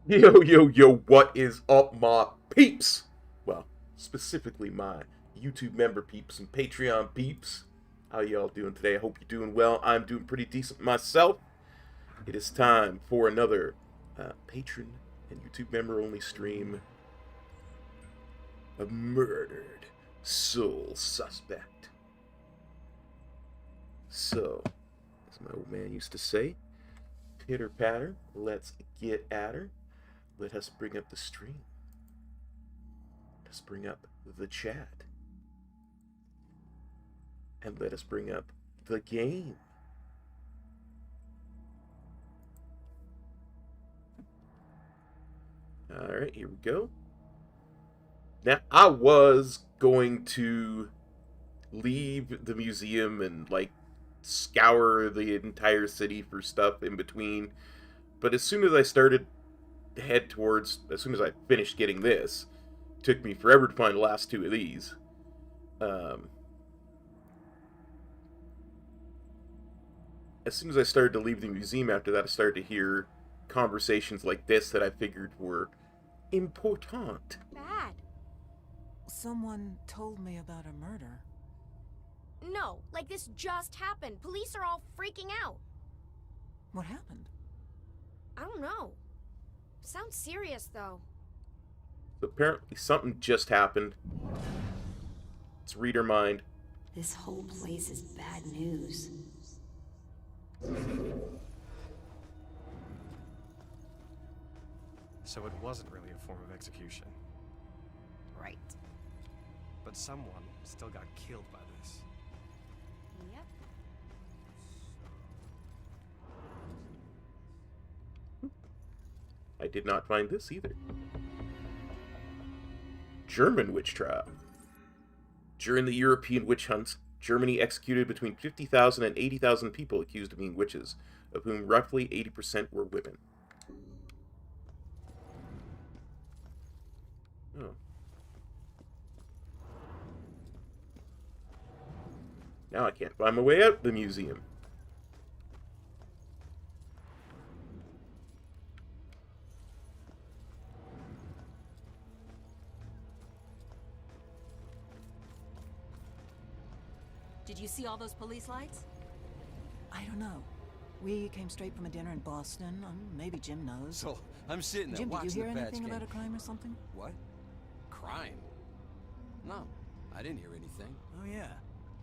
Yo, yo, yo, what is up, my peeps? Well, specifically my YouTube member peeps and Patreon peeps. How y'all doing today? I hope you're doing well. I'm doing pretty decent myself. It is time for another patron and YouTube member only stream of Murdered Soul Suspect. So, as my old man used to say, pitter patter, let's get at her. Let us bring up the stream. Let's bring up the chat. And let us bring up the game. Alright, here we go. Now, I was going to leave the museum and, scour the entire city for stuff in between. But as soon as I started to head towards, as soon as I finished getting this, it took me forever to find the last two of these. As soon as I started to leave the museum after that, I started to hear conversations like this that I figured were important. Bad. Someone told me about a murder. No, like this just happened. Police are all freaking out. What happened? I don't know. Sounds serious, though. So apparently something just happened. Let's read her mind. This whole place is bad news. So it wasn't really a form of execution. Right. But someone still got killed by this. Yep. I did not find this either. German witch trial. During the European witch hunts, Germany executed between 50,000 and 80,000 people accused of being witches, of whom roughly 80% were women. Oh. Now I can't find my way out the museum. Did you see all those police lights? I don't know. We came straight from a dinner in Boston. Maybe Jim knows. So, I'm sitting there Jim, did watching you hear the anything Pats about a game. crime or something? What? Crime? No, I didn't hear anything. Oh yeah,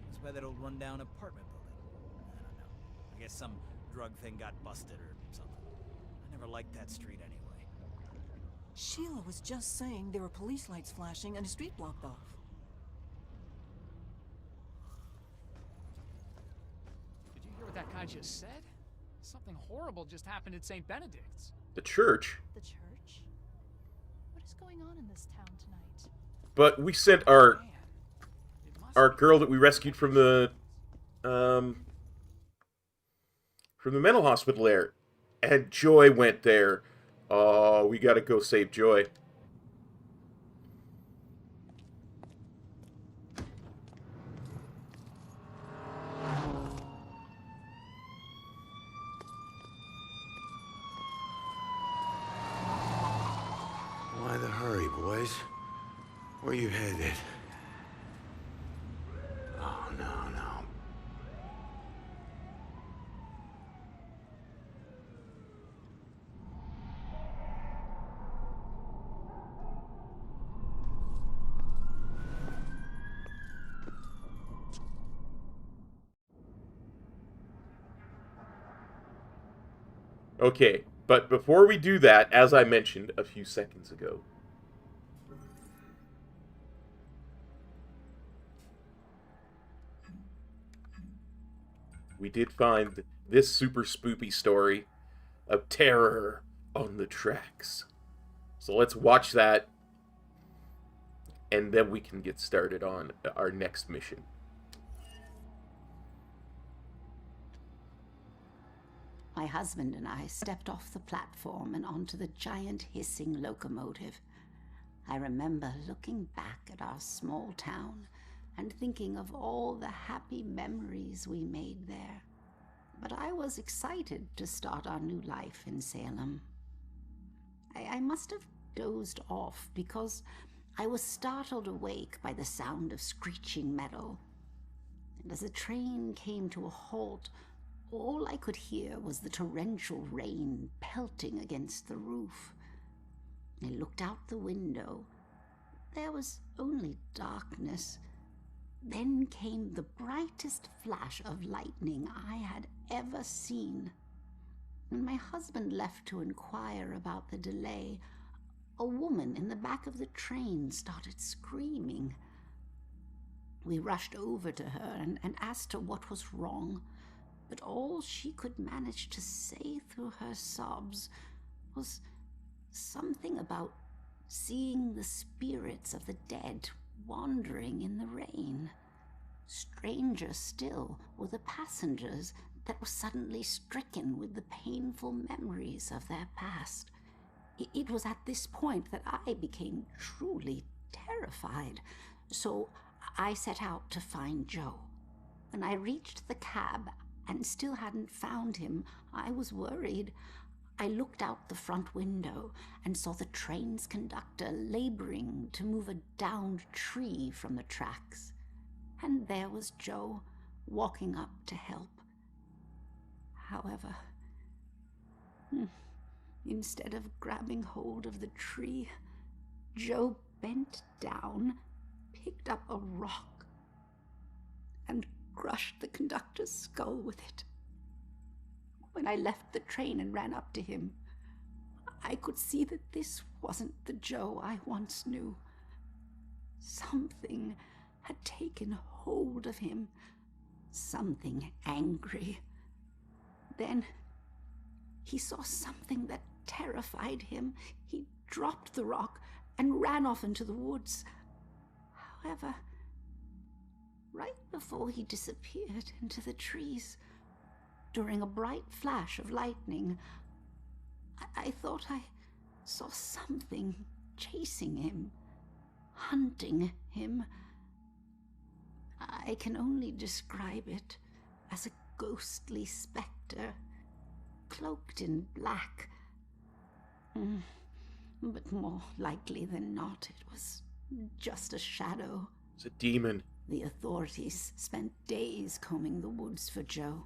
it's by that old rundown apartment building. I don't know. I guess some drug thing got busted or something. I never liked that street anyway. Sheila was just saying there were police lights flashing and a street blocked off. Did you hear what I just said? Something horrible just happened at St. Benedict's. The church? The church? What is going on in this town tonight? But we sent our girl that we rescued from the mental hospital there. And Joy went there. Oh, we gotta go save Joy. Why the hurry, boys? Where you headed? Oh, no. Okay, but before we do that, as I mentioned a few seconds ago, we did find this super spoopy story of terror on the tracks. So let's watch that, and then we can get started on our next mission. My husband and I stepped off the platform and onto the giant hissing locomotive. I remember looking back at our small town and thinking of all the happy memories we made there. But I was excited to start our new life in Salem. I must have dozed off because I was startled awake by the sound of screeching metal. And as the train came to a halt, all I could hear was the torrential rain pelting against the roof. I looked out the window. There was only darkness. Then came the brightest flash of lightning I had ever seen. When my husband left to inquire about the delay, a woman in the back of the train started screaming. We rushed over to her and asked her what was wrong. But all she could manage to say through her sobs was something about seeing the spirits of the dead wandering in the rain. Stranger still were the passengers that were suddenly stricken with the painful memories of their past. It was at this point that I became truly terrified, so I set out to find Joe. When I reached the cab and still hadn't found him, I was worried. I looked out the front window and saw the train's conductor laboring to move a downed tree from the tracks. And there was Joe, walking up to help. However, instead of grabbing hold of the tree, Joe bent down, picked up a rock, and crushed the conductor's skull with it. When I left the train and ran up to him, I could see that this wasn't the Joe I once knew. Something had taken hold of him, something angry. Then he saw something that terrified him. He dropped the rock and ran off into the woods. However, right before he disappeared into the trees, during a bright flash of lightning, I thought I saw something chasing him, hunting him. I can only describe it as a ghostly specter, cloaked in black. But more likely than not, it was just a shadow. It's a demon. The authorities spent days combing the woods for Joe,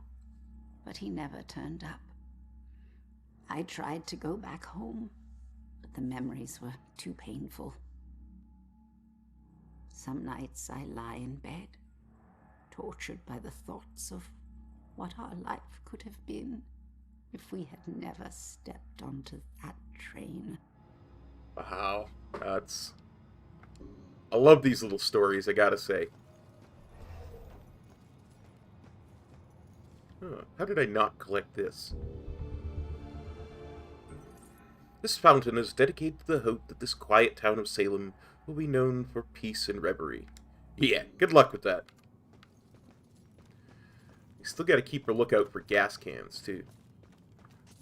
but he never turned up. I tried to go back home, but the memories were too painful. Some nights I lie in bed, tortured by the thoughts of what our life could have been if we had never stepped onto that train. Wow, that's... I love these little stories, I gotta say. Huh, how did I not collect this? This fountain is dedicated to the hope that this quiet town of Salem will be known for peace and reverie. Yeah, good luck with that. We still gotta keep a lookout for gas cans, too.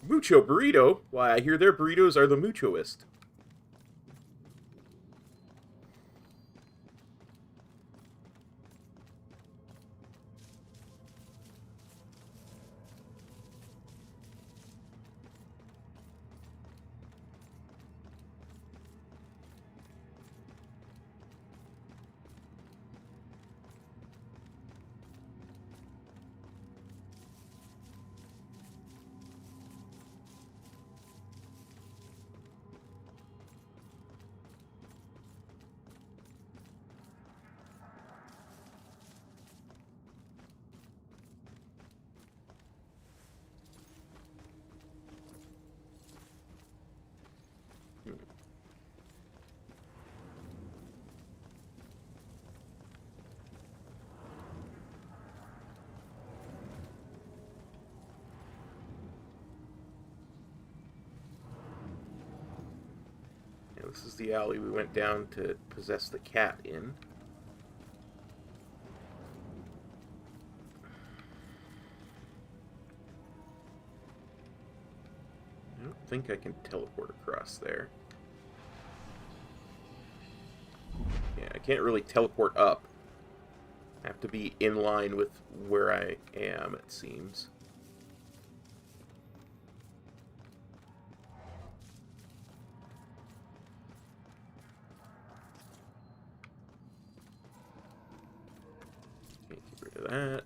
Mucho burrito? Why, I hear their burritos are the muchoest. This is the alley we went down to possess the cat in. I don't think I can teleport across there. Yeah, I can't really teleport up. I have to be in line with where I am, it seems. Okay, get rid of that.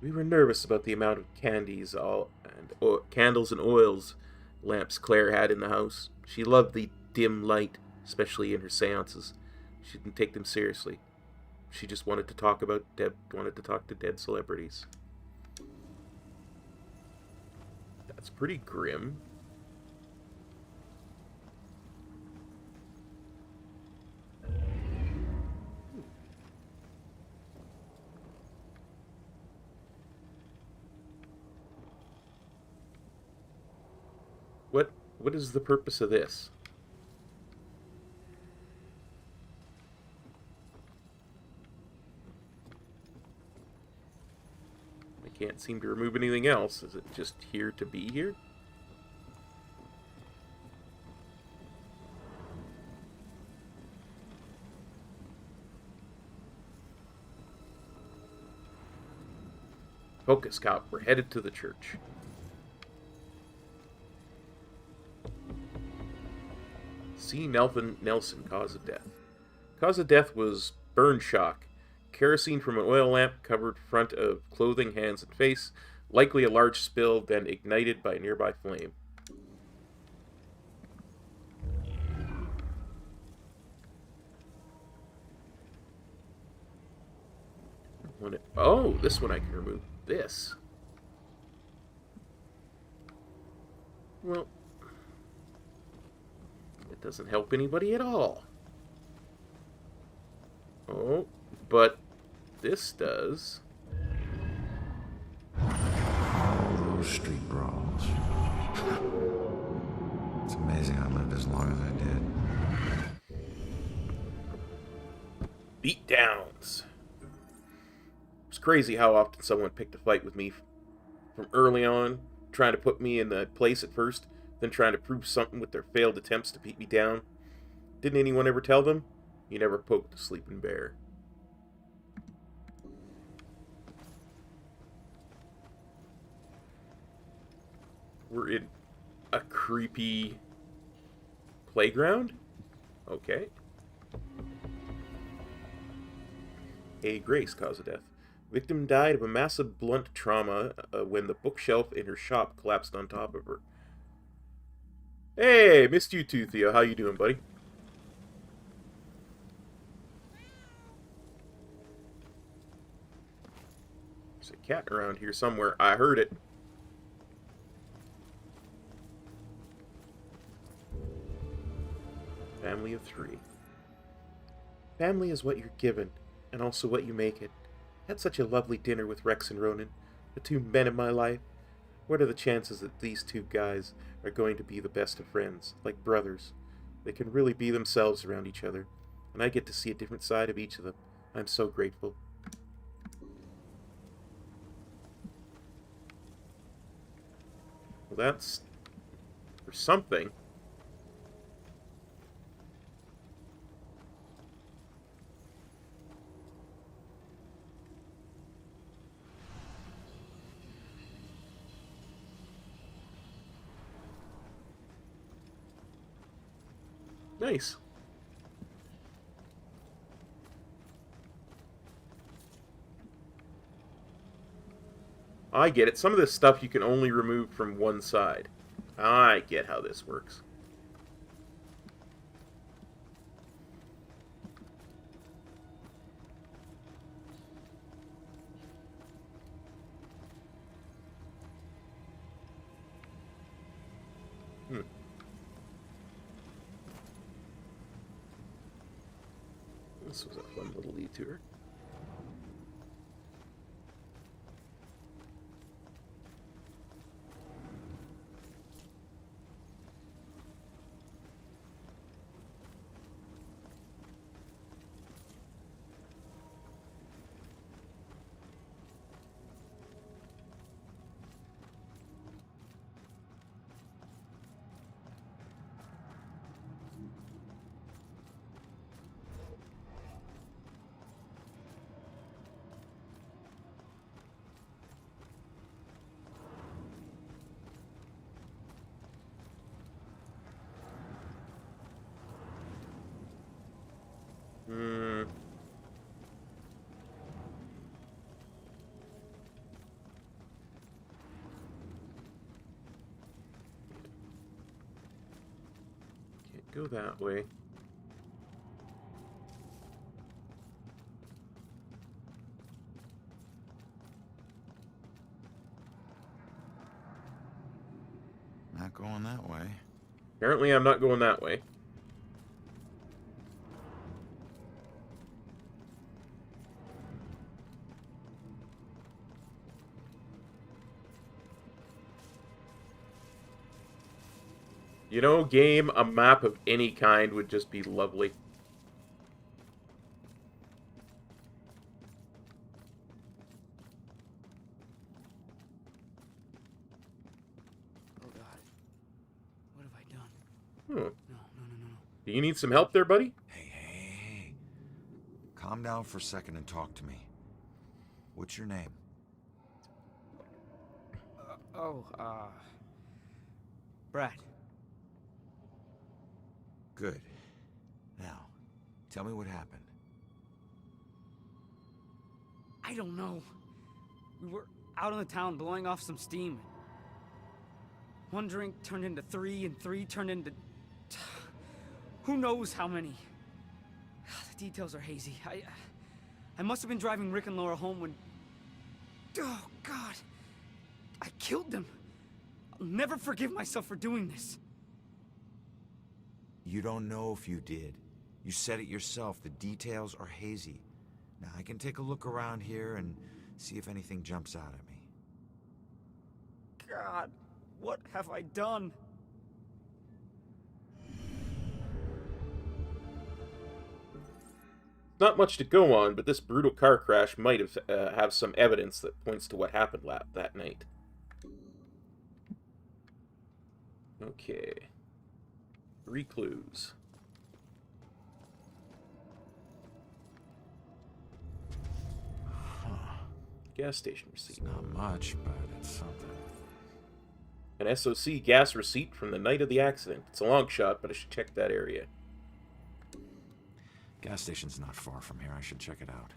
We were nervous about the amount of candles and oils lamps Claire had in the house. She loved the dim light, especially in her seances. She didn't take them seriously. She just wanted to talk to dead celebrities. That's pretty grim. What is the purpose of this? I can't seem to remove anything else. Is it just here to be here? Focus, Cop. We're headed to the church. See Nelson, cause of death. Cause of death was burn shock. Kerosene from an oil lamp covered front of clothing, hands, and face. Likely a large spill, then ignited by a nearby flame. Oh, this one I can remove. This. Well, it doesn't help anybody at all. Oh, but this does. Oh, those street brawls. It's amazing I lived as long as I did. Beatdowns. It's crazy how often someone picked a fight with me from early on, trying to put me in the place at first, then trying to prove something with their failed attempts to beat me down. Didn't anyone ever tell them? You never poked a sleeping bear. We're in a creepy playground? Okay. A Grace, cause of death. Victim died of a massive blunt trauma when the bookshelf in her shop collapsed on top of her. Hey, missed you too, Theo. How you doing, buddy? There's a cat around here somewhere. I heard it. Family of 3. Family is what you're given, and also what you make it. Had such a lovely dinner with Rex and Ronan, the 2 men in my life. What are the chances that these 2 guys are going to be the best of friends, like brothers? They can really be themselves around each other, and I get to see a different side of each of them. I'm so grateful. Well, that's for something. Nice. I get it. Some of this stuff you can only remove from one side. I get how this works. This was a fun little detour. Can't go that way. Not going that way. Apparently I'm not going that way. You know, game, a map of any kind would just be lovely. Oh God. What have I done? No. No. Do you need some help there, buddy? Hey. Calm down for a second and talk to me. What's your name? Brad. Good. Now, tell me what happened. I don't know. We were out in the town blowing off some steam. One drink turned into 3, and 3 turned into... who knows how many. The details are hazy. I must have been driving Rick and Laura home when... oh, God. I killed them. I'll never forgive myself for doing this. You don't know if you did. You said it yourself. The details are hazy. Now, I can take a look around here and see if anything jumps out at me. God, what have I done? Not much to go on, but this brutal car crash might have some evidence that points to what happened that night. Okay. 3 clues. Gas station receipt. It's not much, but it's something. An SOC gas receipt from the night of the accident. It's a long shot, but I should check that area. Gas station's not far from here. I should check it out.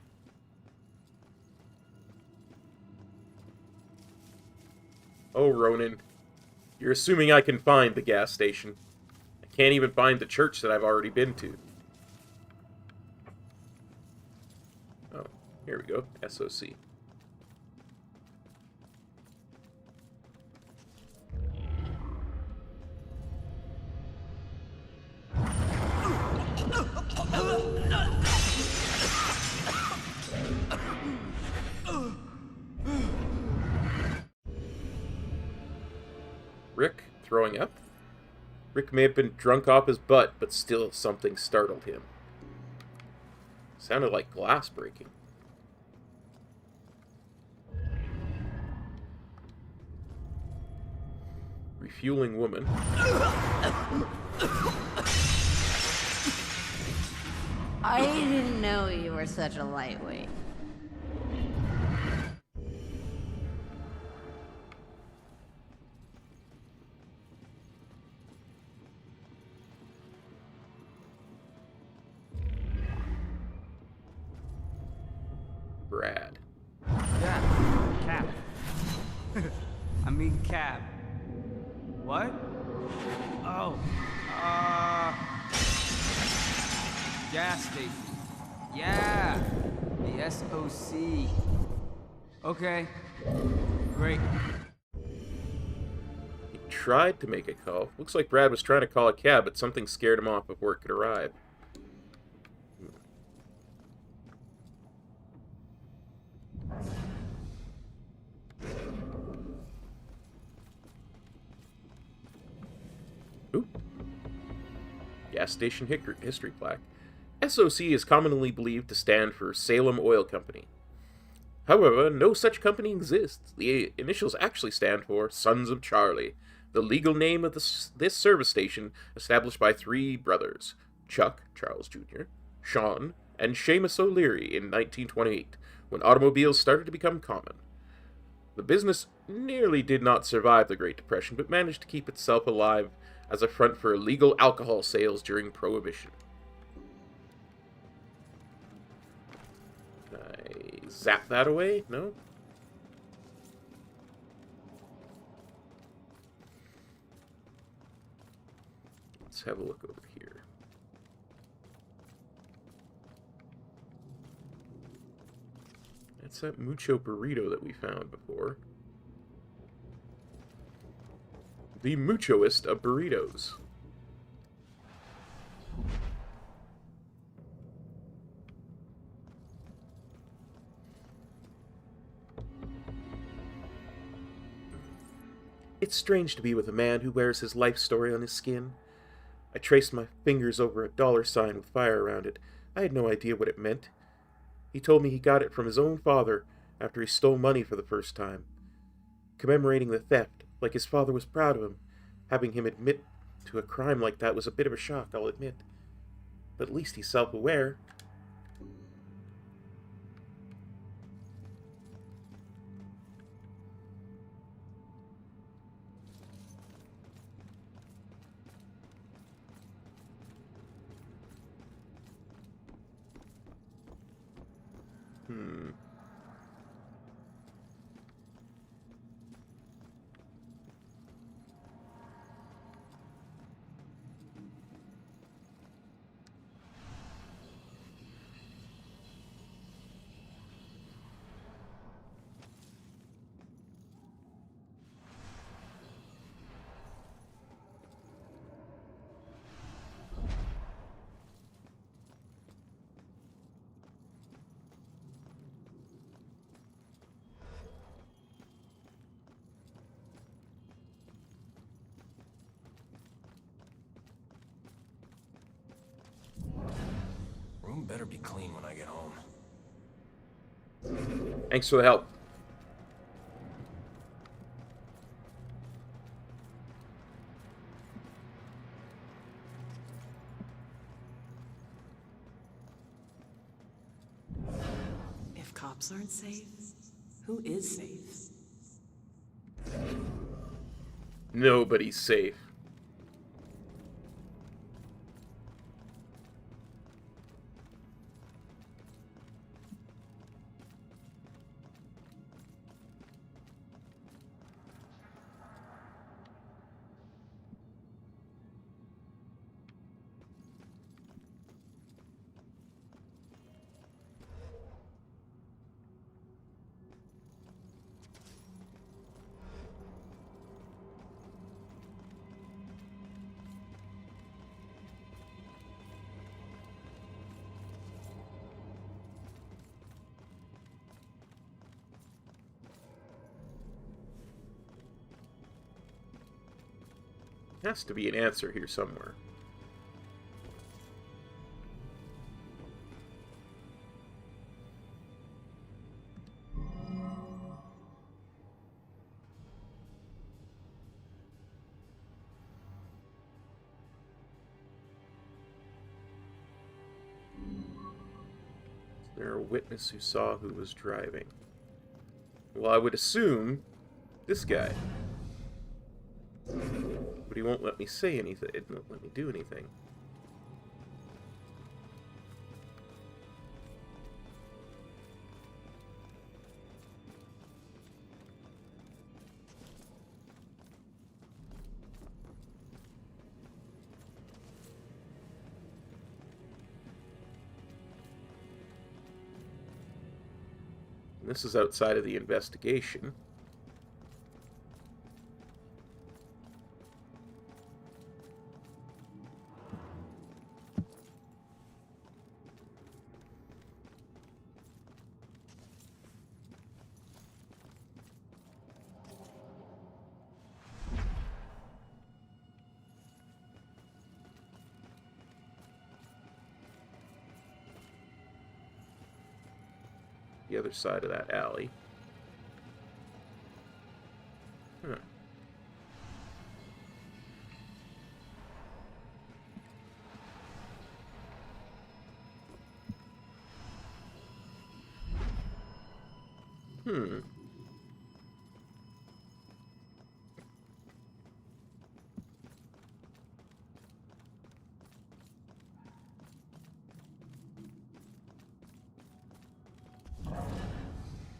Oh, Ronan. You're assuming I can find the gas station. I can't even find the church that I've already been to. Oh, here we go. SOC. Rick throwing up? Rick may have been drunk off his butt, but still something startled him. Sounded like glass breaking. Refueling woman. I didn't know you were such a lightweight. Brad. Yeah, cab. I mean cab. What? Oh, gas station. Yeah, the SOC. Okay, great. He tried to make a call. Looks like Brad was trying to call a cab, but something scared him off before it could arrive. Ooh. Gas station history plaque. SOC is commonly believed to stand for Salem Oil Company. However, no such company exists. The initials actually stand for Sons of Charlie, the legal name of this service station established by three brothers, Chuck, Charles Jr., Sean, and Seamus O'Leary in 1928, when automobiles started to become common. The business nearly did not survive the Great Depression, but managed to keep itself alive as a front for illegal alcohol sales during Prohibition. I zap that away? No? Let's have a look over here. That's that mucho burrito that we found before. The muchoest of burritos. It's strange to be with a man who wears his life story on his skin. I traced my fingers over a dollar sign with fire around it. I had no idea what it meant. He told me he got it from his own father after he stole money for the first time. Commemorating the theft, like his father was proud of him. Having him admit to a crime like that was a bit of a shock, I'll admit. But at least he's self-aware. Room better be clean when I get home. Thanks for the help. If cops aren't safe, who is safe? Nobody's safe. Has to be an answer here somewhere. Is there a witness who saw who was driving? Well, I would assume this guy. But he won't let me say anything. It won't let me do anything. And this is outside of the investigation. The other side of that alley. Huh.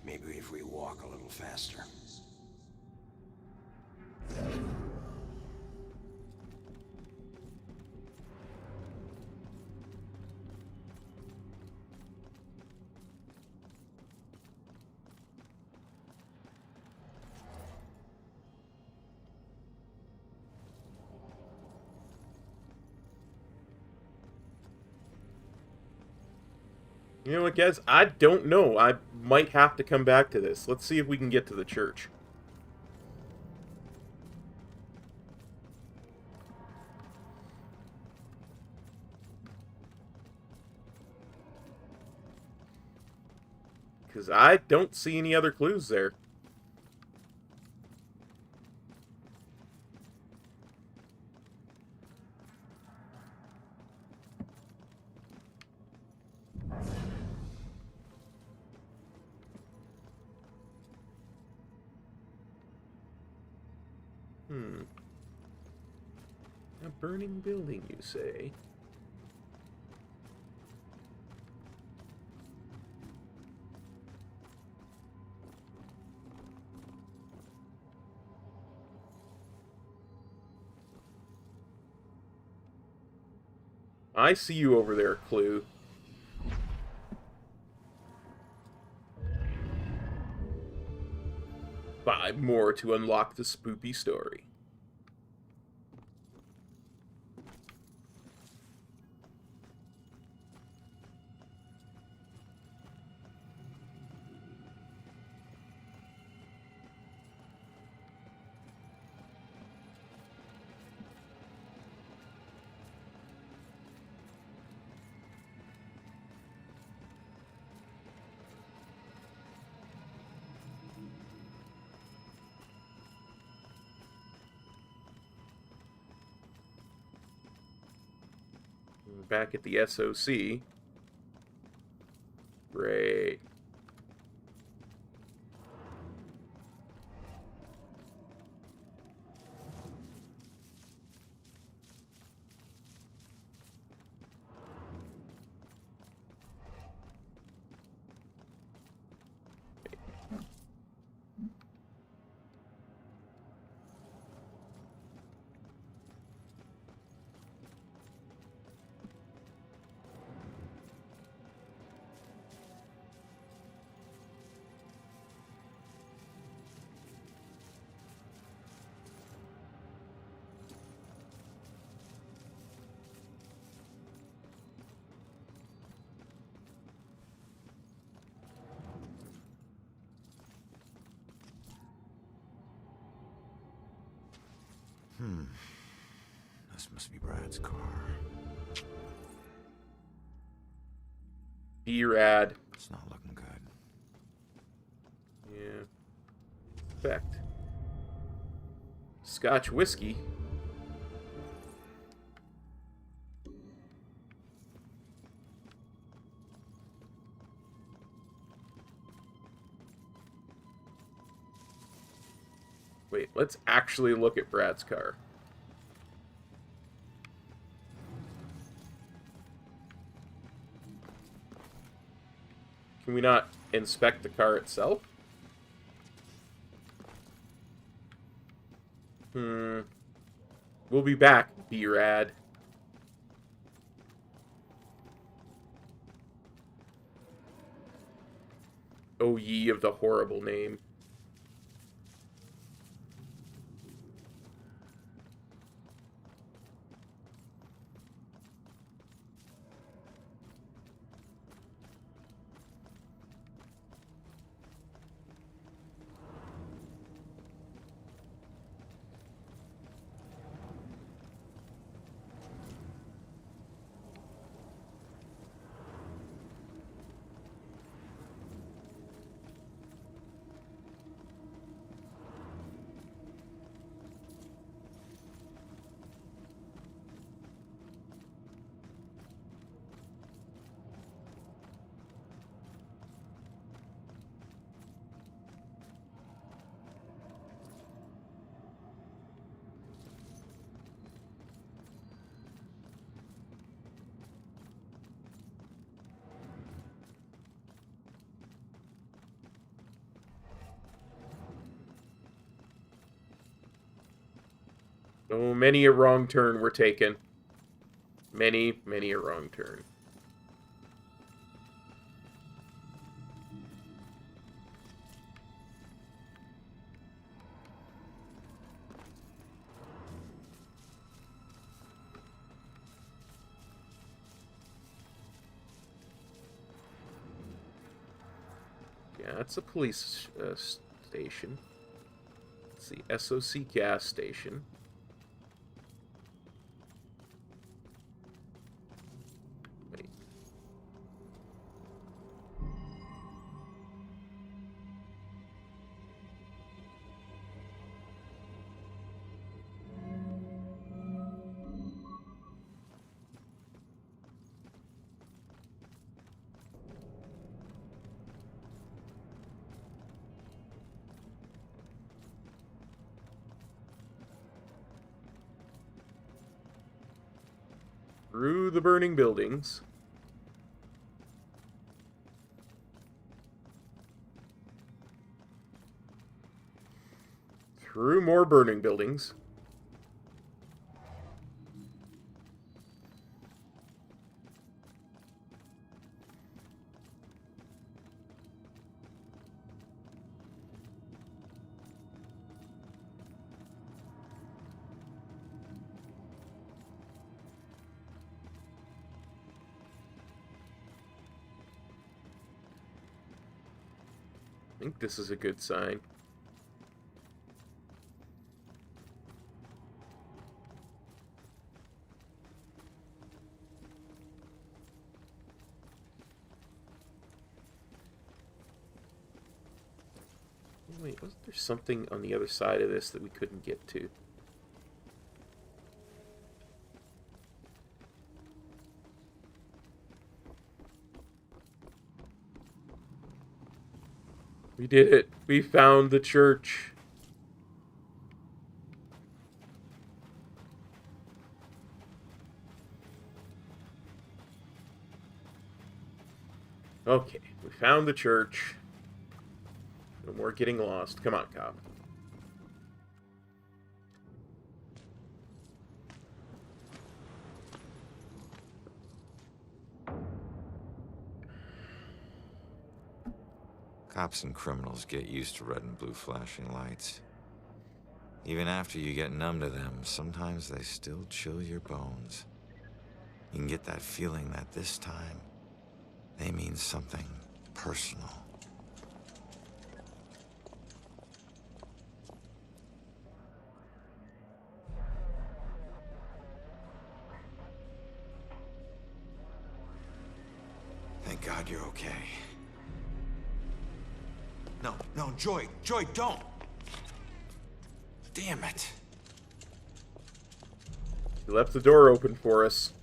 Maybe if we walk a little faster. You know what, guys? I don't know. I might have to come back to this. Let's see if we can get to the church. Because I don't see any other clues there. A burning building, you say? I see you over there, Clue. Five more to unlock the spoopy story. Back at the SOC. Great. This must be Brad's car. B-Rad. It's not looking good. Yeah. Effect. Scotch whiskey. Wait, let's actually look at Brad's car. Can we not inspect the car itself? We'll be back, B-Rad. Oh, ye of the horrible name. Oh, many a wrong turn we're taking. Many, many a wrong turn. Yeah, that's a police station. Let's see, SOC gas station. Wait. Through the burning buildings. Through more burning buildings. I think this is a good sign. Wait, wasn't there something on the other side of this that we couldn't get to? We did it. We found the church. Okay, we found the church. No more getting lost. Come on, cop. Cops and criminals get used to red and blue flashing lights. Even after you get numb to them, sometimes they still chill your bones. You can get that feeling that this time, they mean something personal. God you're okay. No, no, Joy, don't! Damn it. He left the door open for us.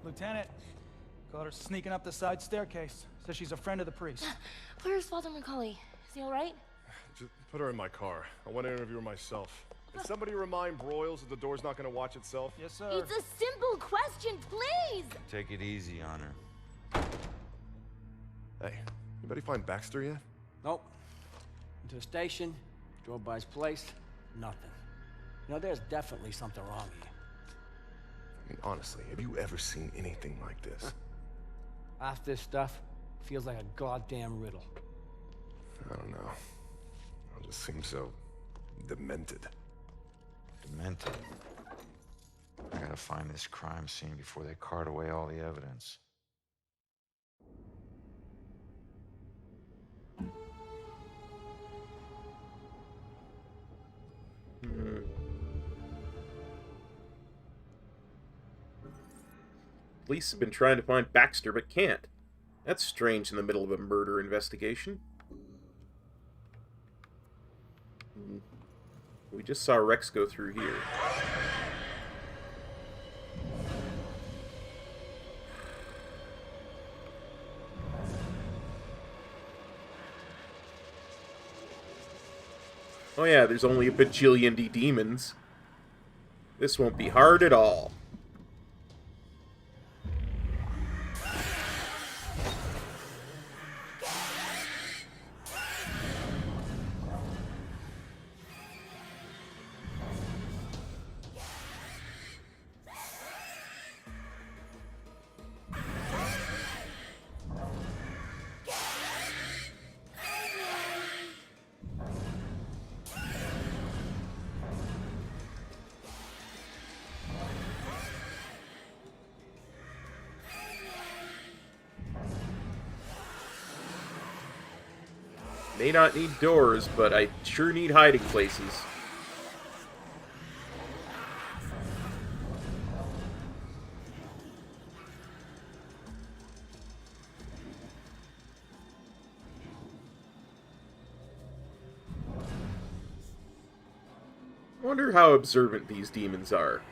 Lieutenant, caught her sneaking up the side staircase. Says she's a friend of the priest. Where's Father McCauley? Is he alright? Just put her in my car. I want to interview her myself. Can somebody remind Broyles that the door's not going to watch itself? Yes, sir. It's a simple question, please! Take it easy on her. Hey, anybody find Baxter yet? Nope. Went to the station, drove by his place, nothing. You know, there's definitely something wrong here. I mean, honestly, have you ever seen anything like this? Half this stuff feels like a goddamn riddle. I don't know. It just seems so demented. Demented. I gotta find this crime scene before they cart away all the evidence. Police have been trying to find Baxter, but can't. That's strange in the middle of a murder investigation. We just saw Rex go through here. Oh yeah, there's only a bajillion demons. This won't be hard at all. May not need doors, but I sure need hiding places. I wonder how observant these demons are.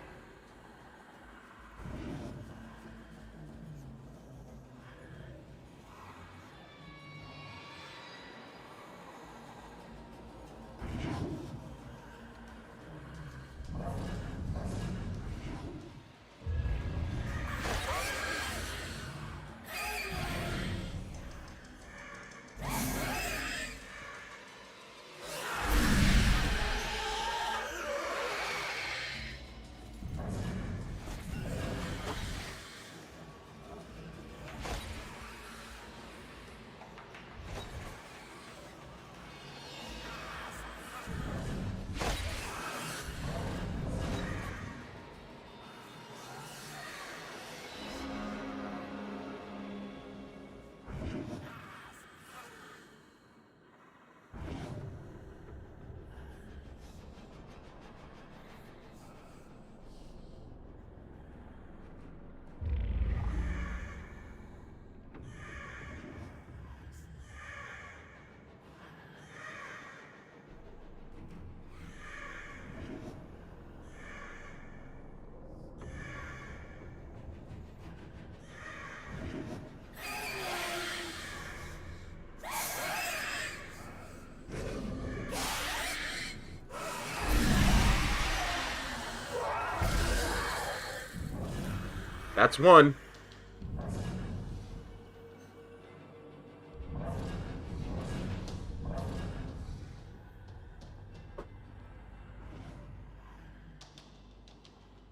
That's one.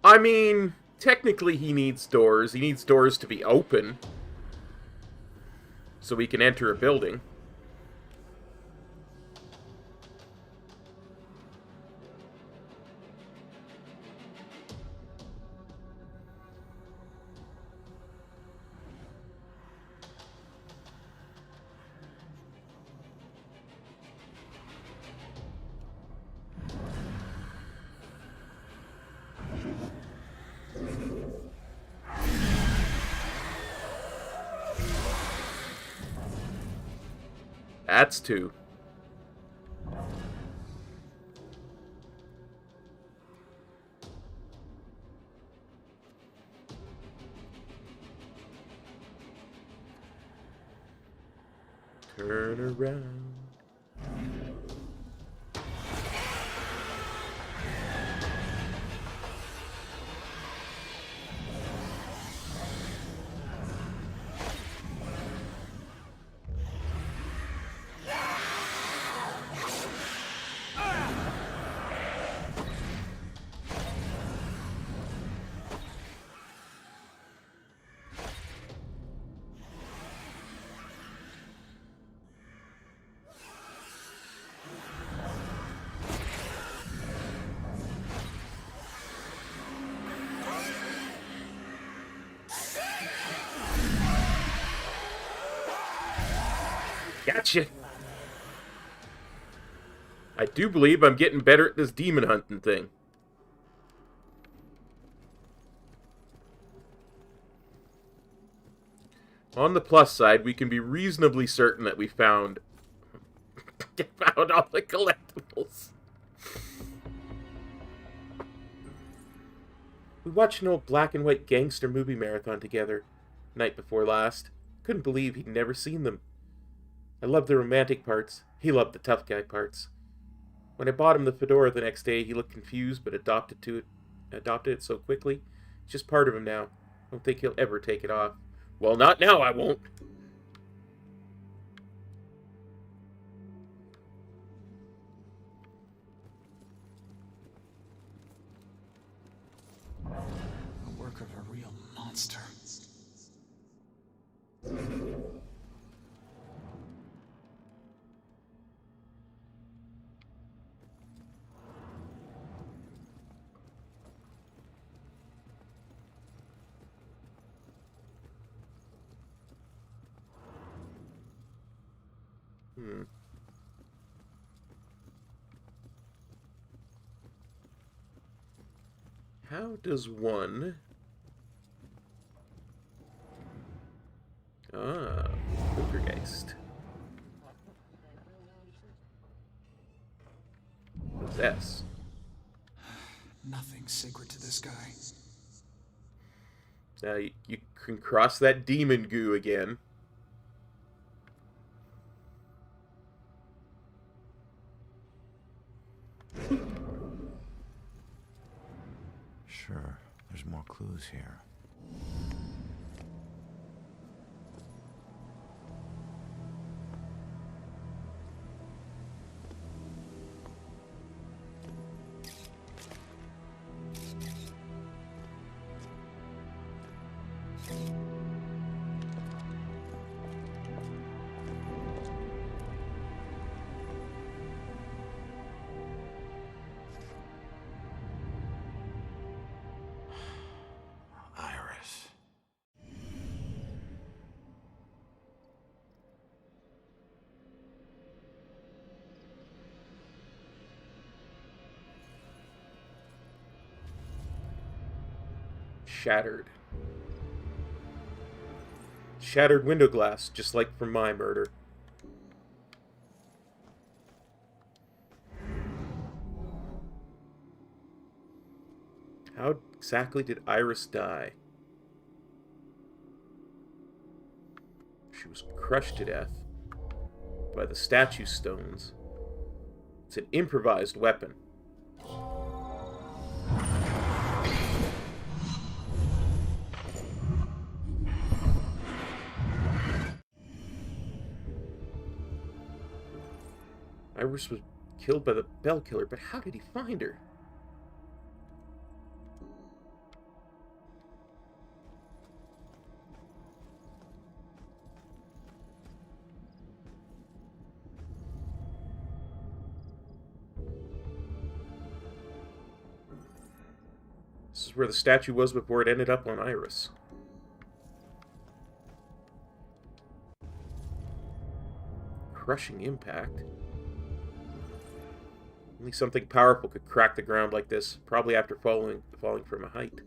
I mean, technically he needs doors. He needs doors to be open so we can enter a building. That's two. Turn around. Gotcha. I do believe I'm getting better at this demon hunting thing. On the plus side, we can be reasonably certain that we found all the collectibles. We watched an old black and white gangster movie marathon together, night before last. Couldn't believe he'd never seen them. I loved the romantic parts. He loved the tough guy parts. When I bought him the fedora the next day, he looked confused but adopted it so quickly. It's just part of him now. I don't think he'll ever take it off. Well, not now, I won't. The work of a real monster. How does one... Poltergeist. Possess. Nothing sacred to this guy. Now you can cross that demon goo again. Sure, there's more clues here. Shattered. Shattered window glass, just like from my murder. How exactly did Iris die? She was crushed to death by the statue stones. It's an improvised weapon. Iris was killed by the Bell Killer, but how did he find her? This is where the statue was before it ended up on Iris. Crushing impact. Only something powerful could crack the ground like this, probably after falling from a height.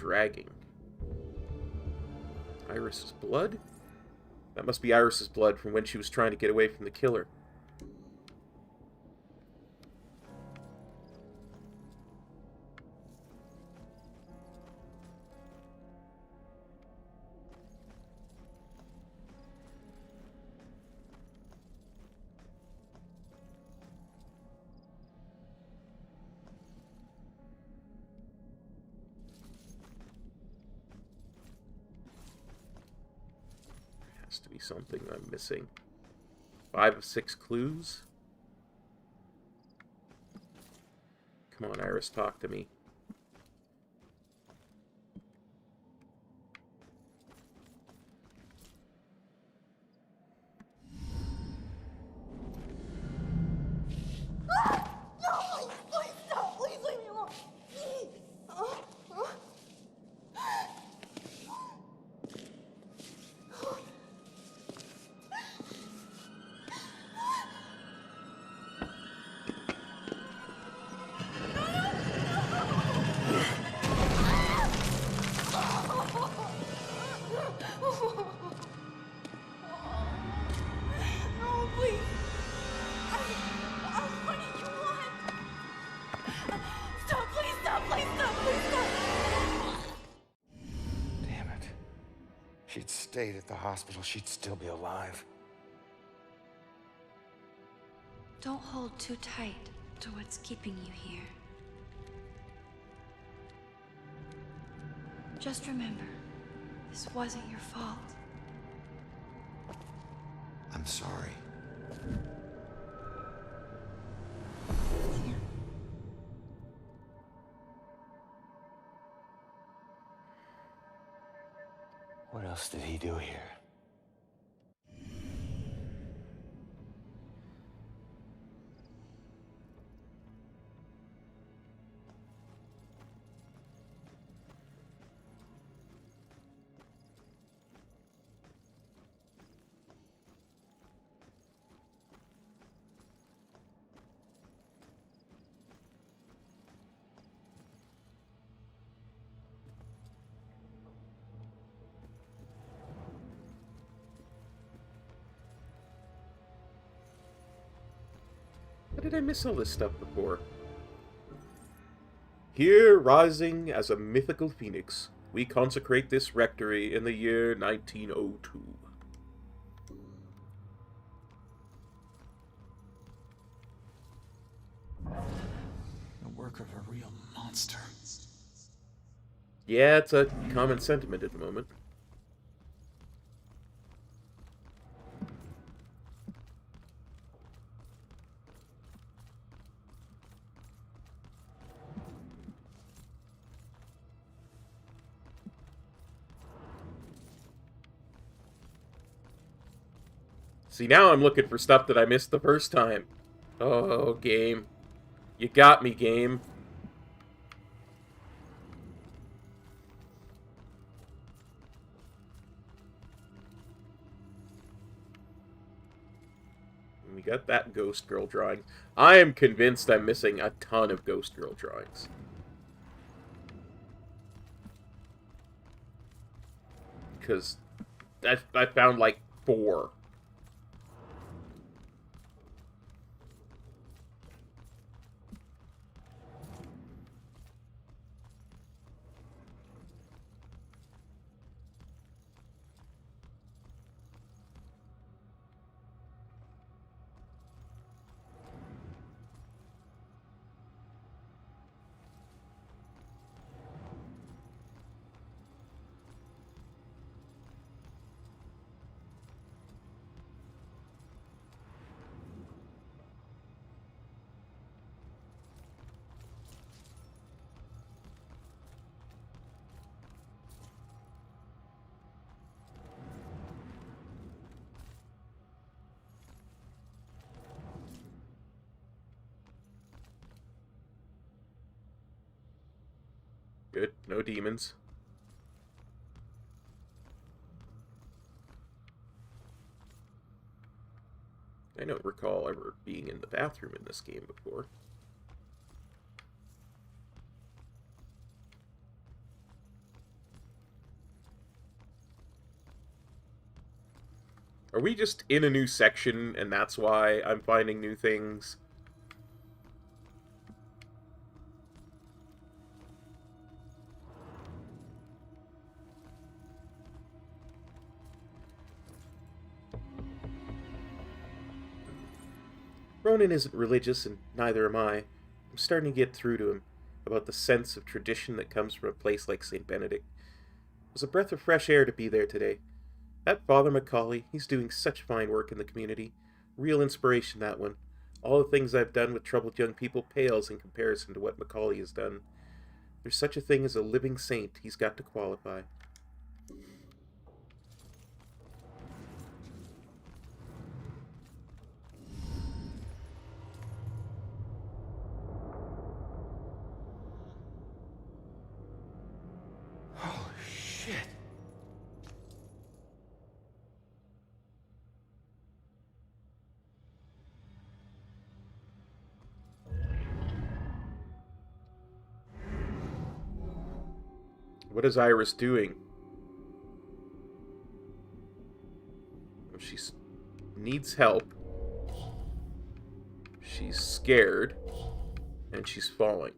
dragging. Iris's blood? That must be Iris's blood from when she was trying to get away from the killer. Has to be something I'm missing. 5 of 6 clues? Come on, Iris, talk to me. If she'd stayed at the hospital, she'd still be alive. Don't hold too tight to what's keeping you here. Just remember, this wasn't your fault. I'm sorry. What else did he do here? How did I miss all this stuff before? Here, rising as a mythical phoenix, we consecrate this rectory in the year 1902. The work of a real monster. Yeah, it's a common sentiment at the moment. See, now I'm looking for stuff that I missed the first time. Oh, game. You got me, game. We got that Ghost Girl drawing. I am convinced I'm missing a ton of Ghost Girl drawings. Because I found like 4. Good. No demons. I don't recall ever being in the bathroom in this game before. Are we just in a new section, and that's why I'm finding new things? Ronan isn't religious, and neither am I. I'm starting to get through to him about the sense of tradition that comes from a place like St. Benedict. It was a breath of fresh air to be there today. That Father Macaulay, he's doing such fine work in the community. Real inspiration, that one. All the things I've done with troubled young people pales in comparison to what Macaulay has done. There's such a thing as a living saint. He's got to qualify. Holy shit. What is Iris doing? She needs help. She's scared. And she's falling.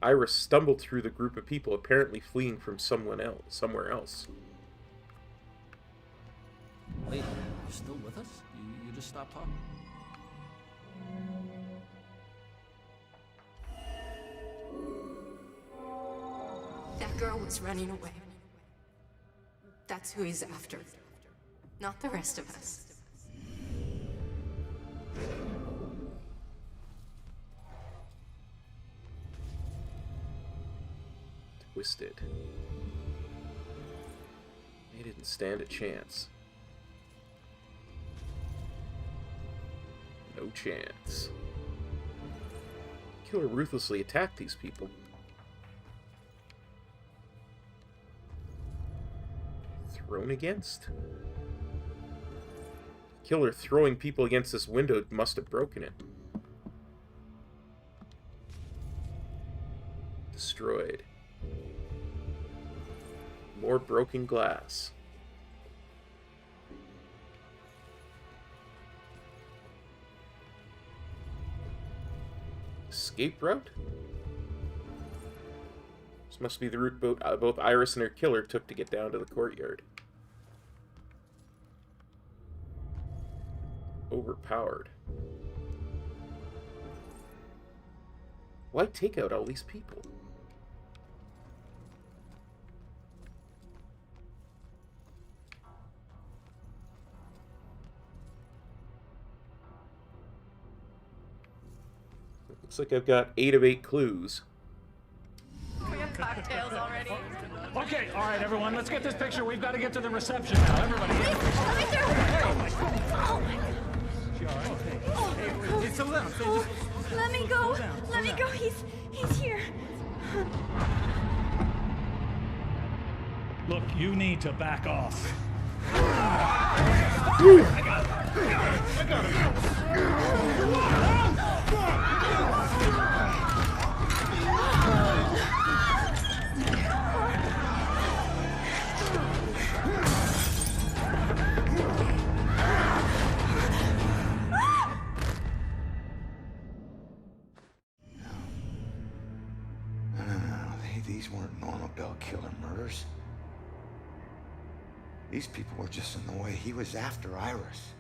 Iris stumbled through the group of people, apparently fleeing from somewhere else. Wait, you're still with us? You just stopped talking? That girl was running away. That's who he's after. Not the rest of us. Twisted. They didn't stand a chance. No chance. Killer ruthlessly attacked these people. Thrown against? Killer throwing people against this window must have broken it. Destroyed. More broken glass. Escape route? This must be the route both Iris and her killer took to get down to the courtyard. Overpowered. Why take out all these people? Looks like I've got 8 of 8 clues. We have cocktails already. Okay, all right, everyone, let's get this picture. We've got to get to the reception now. Everybody. Oh my God. Hey, settle down. Let me go. Let me go. He's here. Look, you need to back off. These weren't normal Bell killer murders. These people were just in the way. He was after Iris.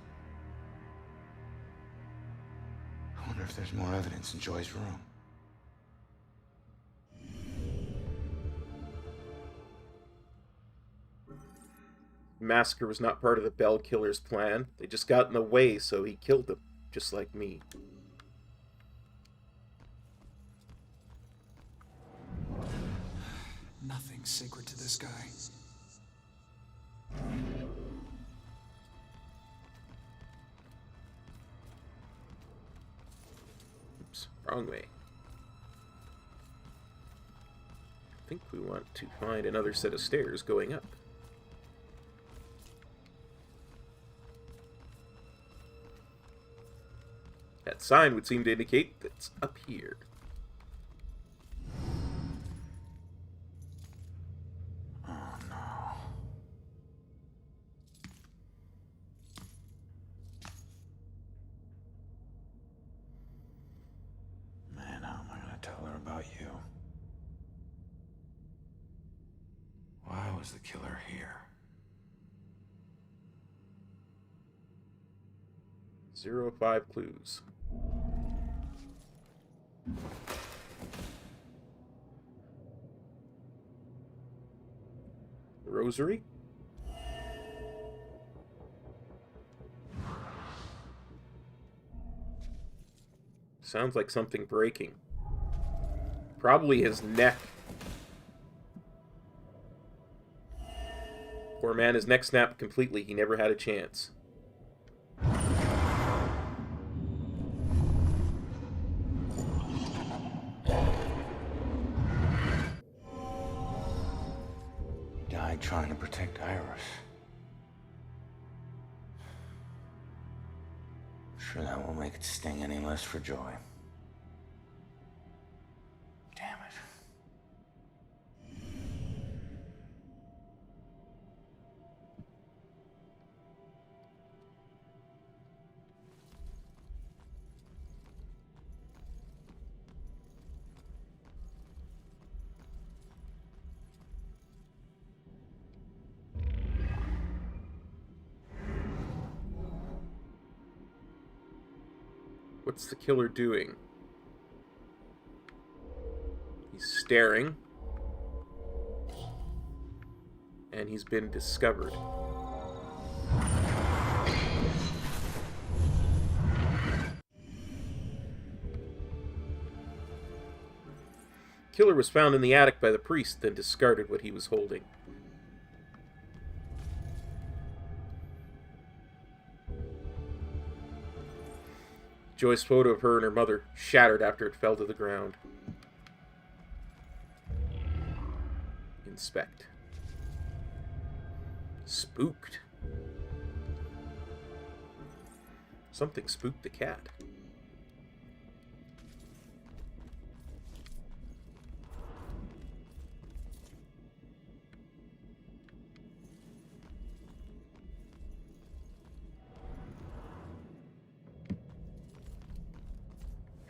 I wonder if there's more evidence in Joy's room. Massacre was not part of the Bell killer's plan. They just got in the way, so he killed them, just like me. Nothing's sacred to this guy. Oops, wrong way. I think we want to find another set of stairs going up. That sign would seem to indicate that's up here. Oh no. Man, how am I gonna tell her about you? Why was the killer here? 0 of 5 clues. Rosary? Sounds like something breaking. Probably his neck. Poor man, his neck snapped completely. He never had a chance. Died trying to protect Iris. Sure that won't make it sting any less for Joy. Damn it. What's the killer doing? He's staring. And he's been discovered. Killer was found in the attic by the priest, then discarded what he was holding. Joy's photo of her and her mother shattered after it fell to the ground. Inspect. Spooked. Something spooked the cat.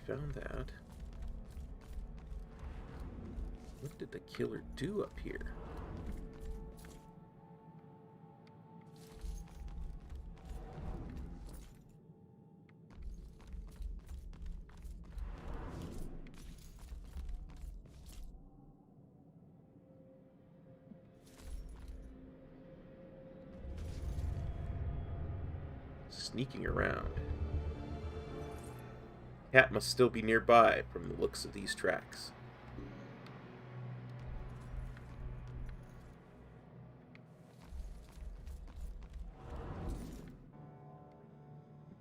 Found that. What did the killer do up here? Sneaking around. Cat must still be nearby from the looks of these tracks.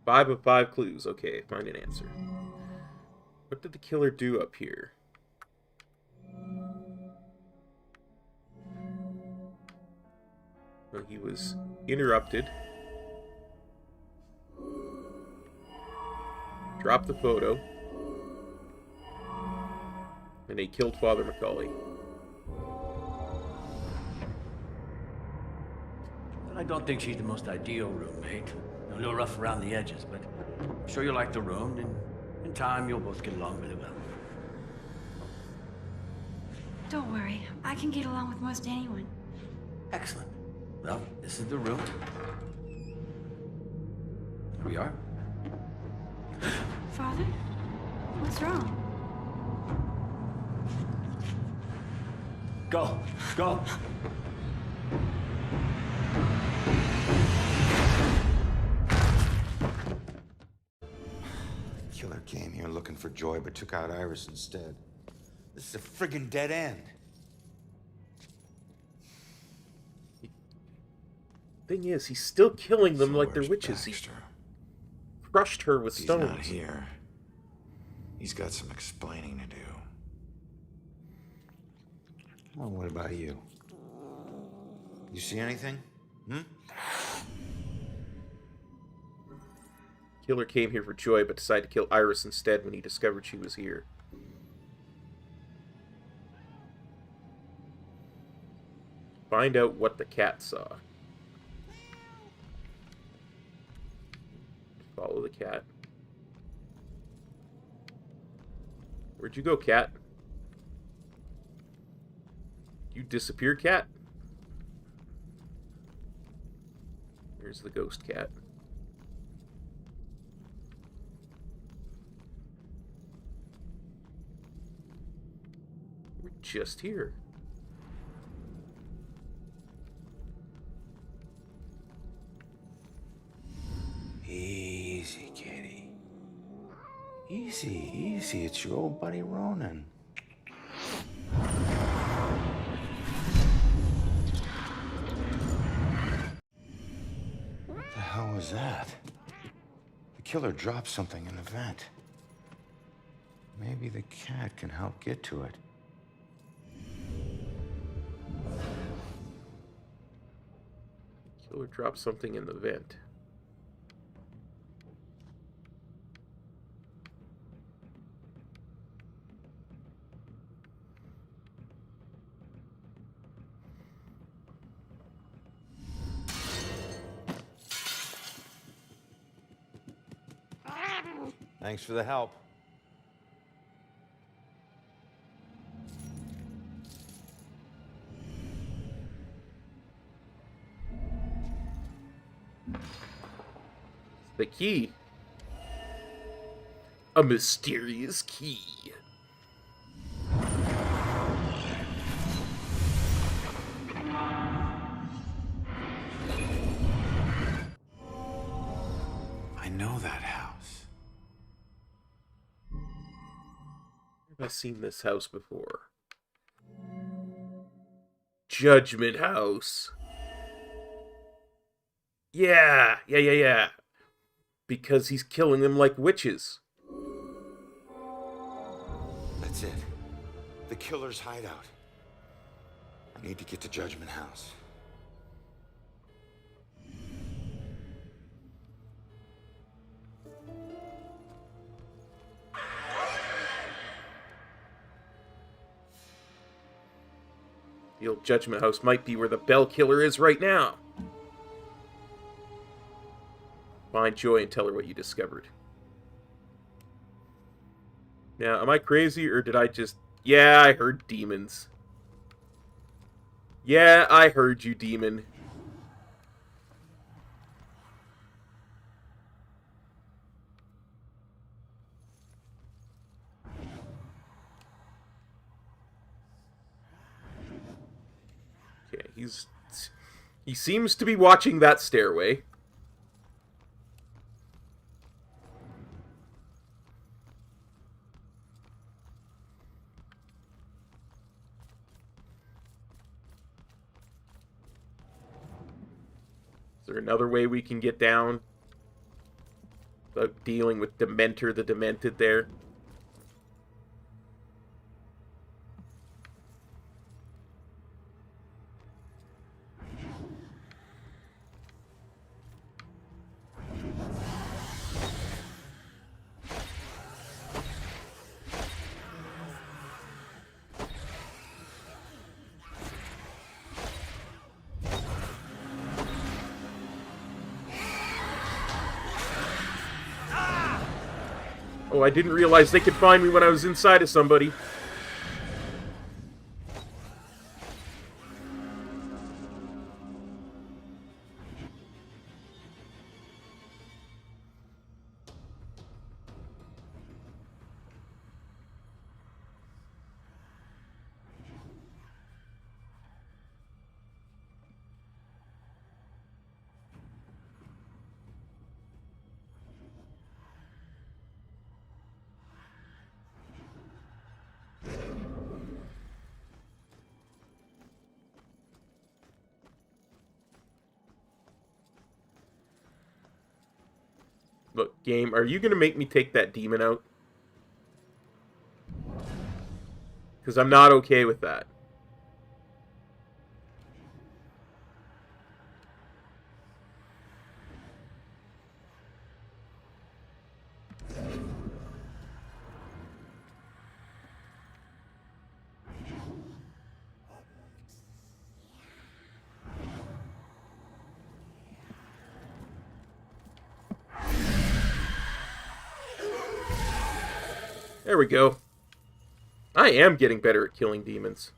Five of 5 clues. Okay, find an answer. What did the killer do up here? Well, he was interrupted. Dropped the photo. And he killed Father Macaulay. I don't think she's the most ideal roommate. A little rough around the edges, but I'm sure you'll like the room, and in time you'll both get along really well. Don't worry, I can get along with most anyone. Excellent. Well, this is the room. Here we are. Father? What's wrong? Go. Go. Killer came here looking for Joy, but took out Iris instead. This is a friggin' dead end. Thing is, he's still killing them So like they're where's witches. Baxter? He crushed her with He's stones. not here. He's got some explaining to do. Well, what about you? You see anything? Killer came here for Joy, but decided to kill Iris instead when he discovered she was here. Find out what the cat saw. Follow the cat. Where'd you go, cat? You disappeared, cat? Here's the ghost cat. We're just here. Easy, kitty. Easy, easy. It's your old buddy Ronan. What the hell was that? The killer dropped something in the vent. Maybe the cat can help get to it. Killer dropped something in the vent. Thanks for the help. The key. A mysterious key. I know that house. Have I seen this house before? Judgment House. Yeah. Because he's killing them like witches. That's it. The killer's hideout. I need to get to Judgment House. The old Judgment House might be where the Bell Killer is right now. Find Joy and tell her what you discovered. Now, am I crazy or did I just... Yeah, I heard demons. Yeah, I heard you, demon. Okay, he seems to be watching that stairway. Is there another way we can get down without dealing with Dementor the Demented there? Oh, I didn't realize they could find me when I was inside of somebody. Look, game, are you going to make me take that demon out? Because I'm not okay with that. There we go. I am getting better at killing demons.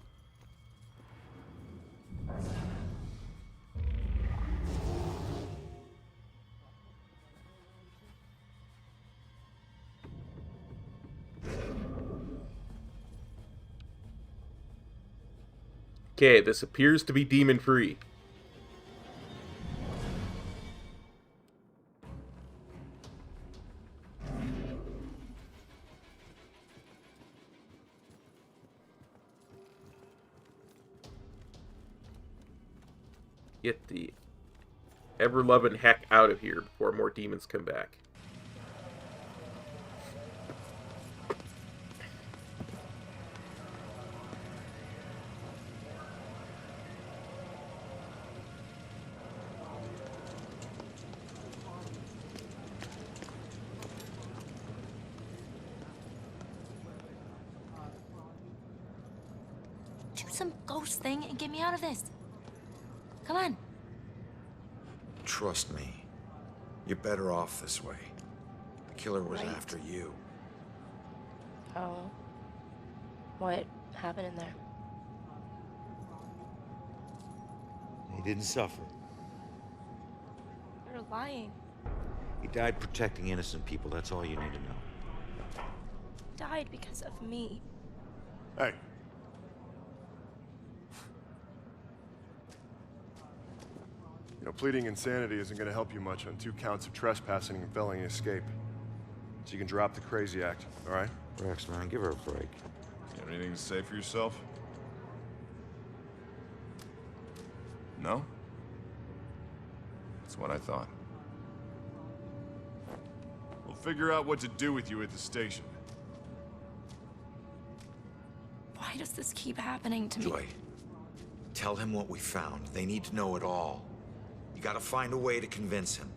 Okay, this appears to be demon-free. Get the ever-loving heck out of here before more demons come back. Do some ghost thing and get me out of this. Come on. Trust me. You're better off this way. The killer was after you. Oh. What happened in there? He didn't suffer. You're lying. He died protecting innocent people. That's all you need to know. Died because of me. Hey. You know, pleading insanity isn't going to help you much on 2 counts of trespassing and felony escape. So you can drop the crazy act, all right? Rex, man, give her a break. You have anything to say for yourself? No? That's what I thought. We'll figure out what to do with you at the station. Why does this keep happening to me? Joy, tell him what we found. They need to know it all. You gotta find a way to convince him.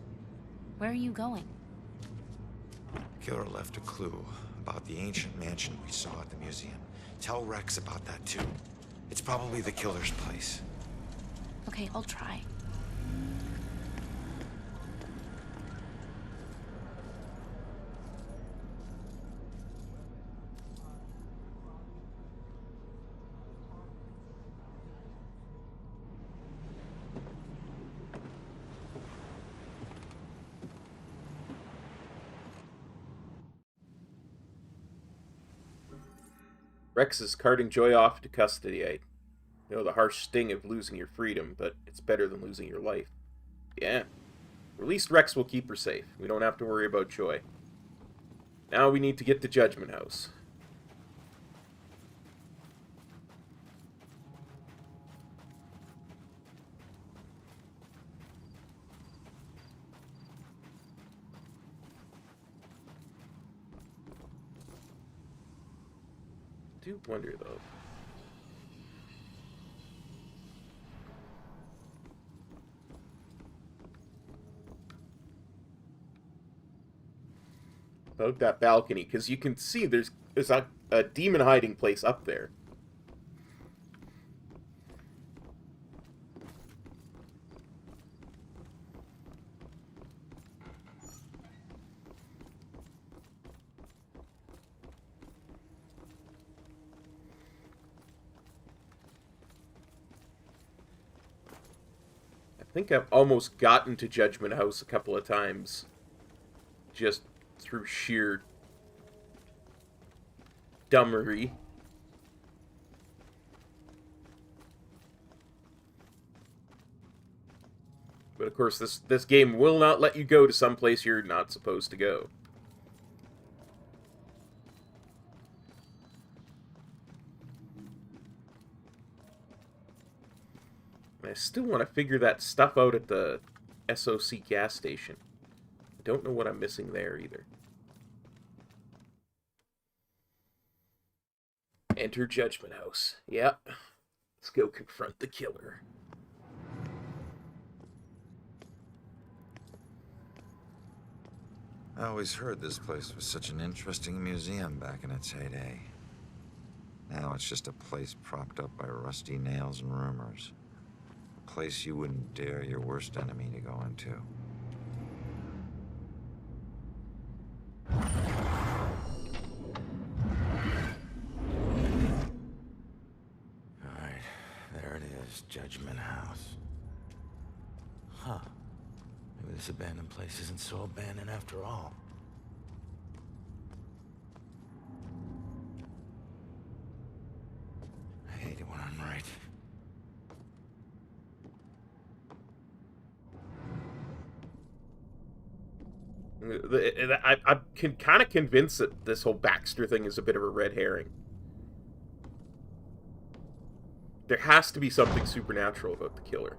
Where are you going? Killer left a clue about the ancient mansion we saw at the museum. Tell Rex about that too. It's probably the killer's place. Okay, I'll try. Rex is carting Joy off to custody. I know the harsh sting of losing your freedom, but it's better than losing your life. Yeah. At least Rex will keep her safe. We don't have to worry about Joy. Now we need to get to Judgment House. I do wonder, though. About that balcony, because you can see there's a demon hiding place up there. I think I've almost gotten to Judgment House a couple of times. Just through sheer dummery. But of course, this game will not let you go to some place you're not supposed to go. I still want to figure that stuff out at the SOC gas station. I don't know what I'm missing there either. Enter Judgment House. Yep. Let's go confront the killer. I always heard this place was such an interesting museum back in its heyday. Now it's just a place propped up by rusty nails and rumors. A place you wouldn't dare your worst enemy to go into. it is, Judgment House. Huh. Maybe this abandoned place isn't so abandoned after all. I hate it when I'm right. I'm kind of convinced that this whole Baxter thing is a bit of a red herring. There has to be something supernatural about the killer.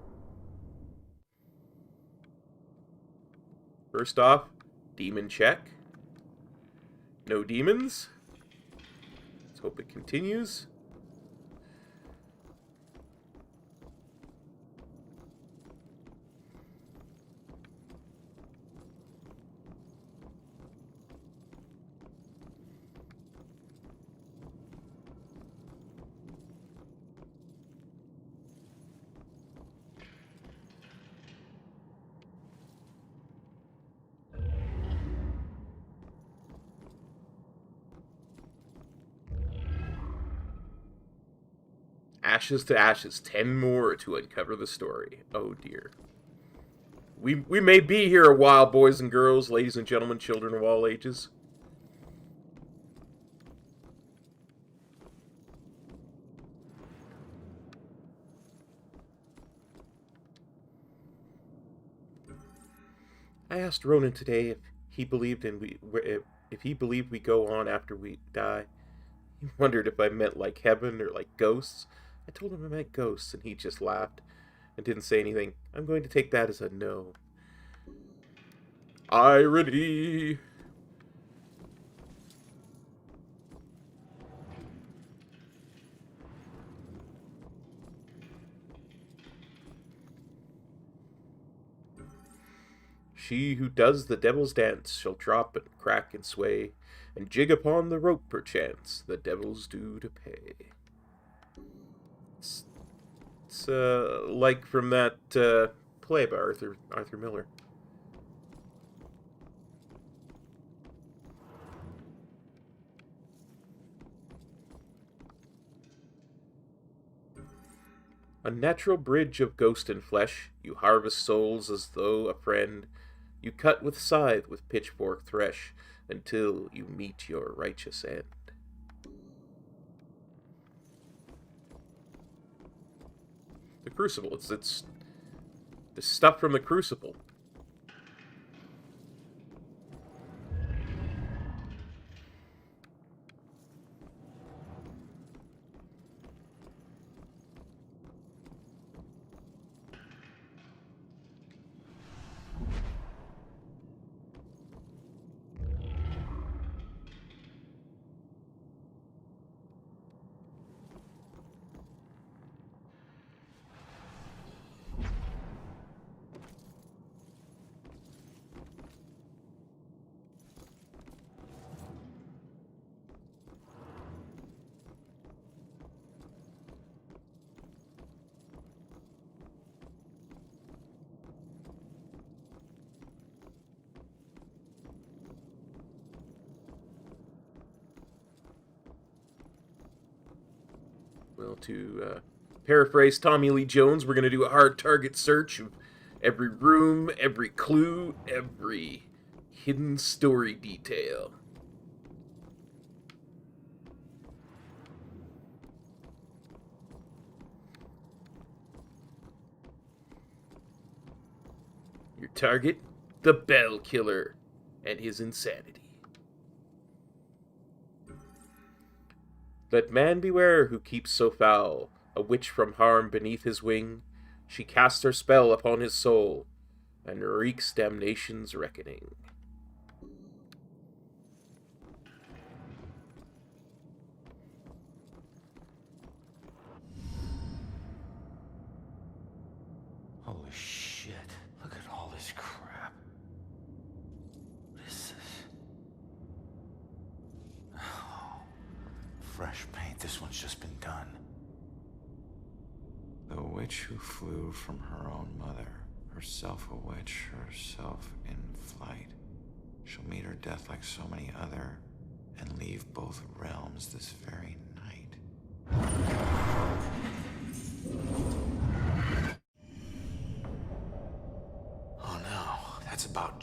First off, demon check. No demons. Let's hope it continues. Ashes to ashes, 10 more to uncover the story. Oh dear. We may be here a while, boys and girls, ladies and gentlemen, children of all ages. I asked Ronan today if he believed if he believed we go on after we die. He wondered if I meant like heaven or like ghosts. I told him I meant ghosts, and he just laughed and didn't say anything. I'm going to take that as a no. Irony! She who does the devil's dance shall drop and crack and sway, and jig upon the rope perchance, the devil's due to pay. It's like from that play by Arthur Miller. Unnatural bridge of ghost and flesh, you harvest souls as though a friend. You cut with scythe, with pitchfork thresh, until you meet your righteous end. The Crucible. It's the stuff from the Crucible. Well, to paraphrase Tommy Lee Jones, we're going to do a hard target search of every room, every clue, every hidden story detail. Your target, the Bell Killer and his insanity. Let man beware who keeps so foul, a witch from harm beneath his wing. She casts her spell upon his soul, and wreaks damnation's reckoning. Holy shit. Look at all this crap. What is this? Oh, fresh paint. This one's just been done. The witch who flew from her own mother, herself a witch, herself in flight, shall meet her death like so many other, and leave both realms this very night.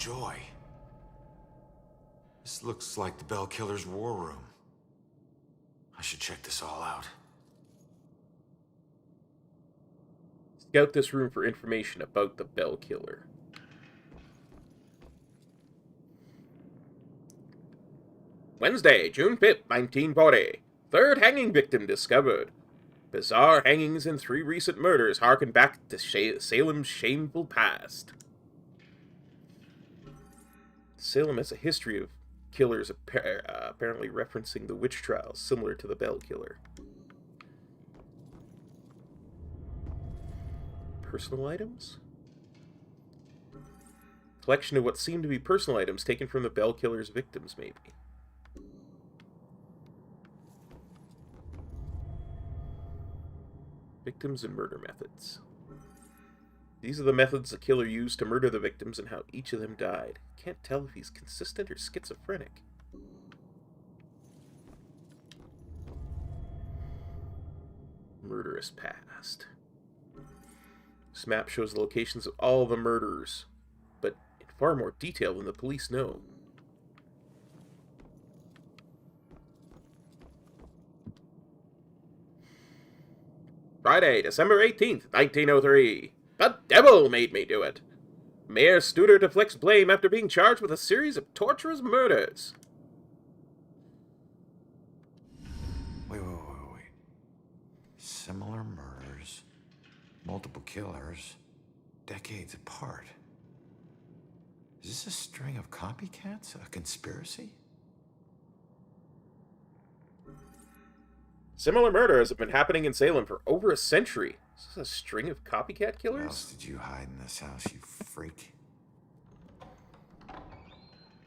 joy. This looks like the Bell Killer's war room. I should check this all out. Scout this room for information about the Bell Killer. Wednesday, June 5th, 1940. Third hanging victim discovered. Bizarre hangings and 3 recent murders harken back to Salem's shameful past. Salem has a history of killers apparently referencing the witch trials, similar to the Bell Killer. Personal items? Collection of what seem to be personal items taken from the Bell Killer's victims, maybe. Victims and murder methods. These are the methods the killer used to murder the victims and how each of them died. Can't tell if he's consistent or schizophrenic. Murderous past. This map shows the locations of all the murderers, but in far more detail than the police know. Friday, December 18th, 1903. The devil made me do it. Mayor Studer deflects blame after being charged with a series of torturous murders. Wait. Similar murders, multiple killers, decades apart. Is this a string of copycats? A conspiracy? Similar murders have been happening in Salem for over a century. Is this a string of copycat killers? What else did you hide in this house, you freak?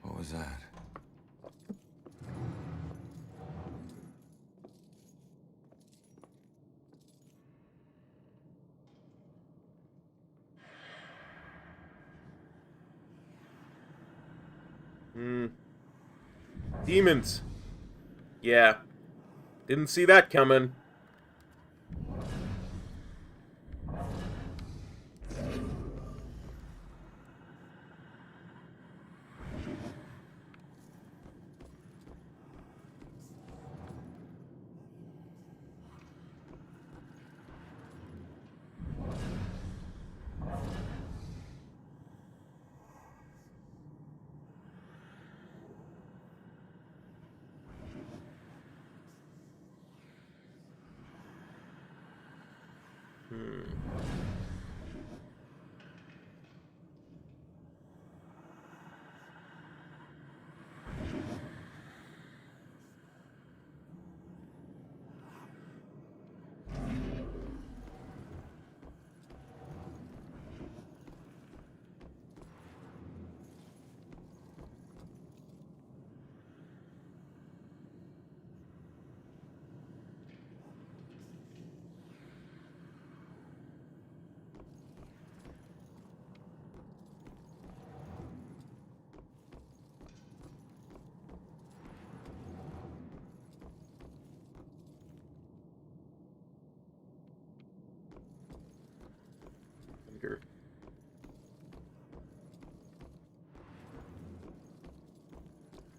What was that? Demons. Yeah. Didn't see that coming.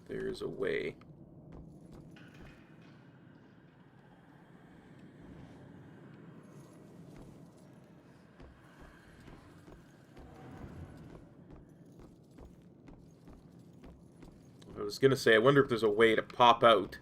There's a way. I was gonna say, I wonder if there's a way to pop out.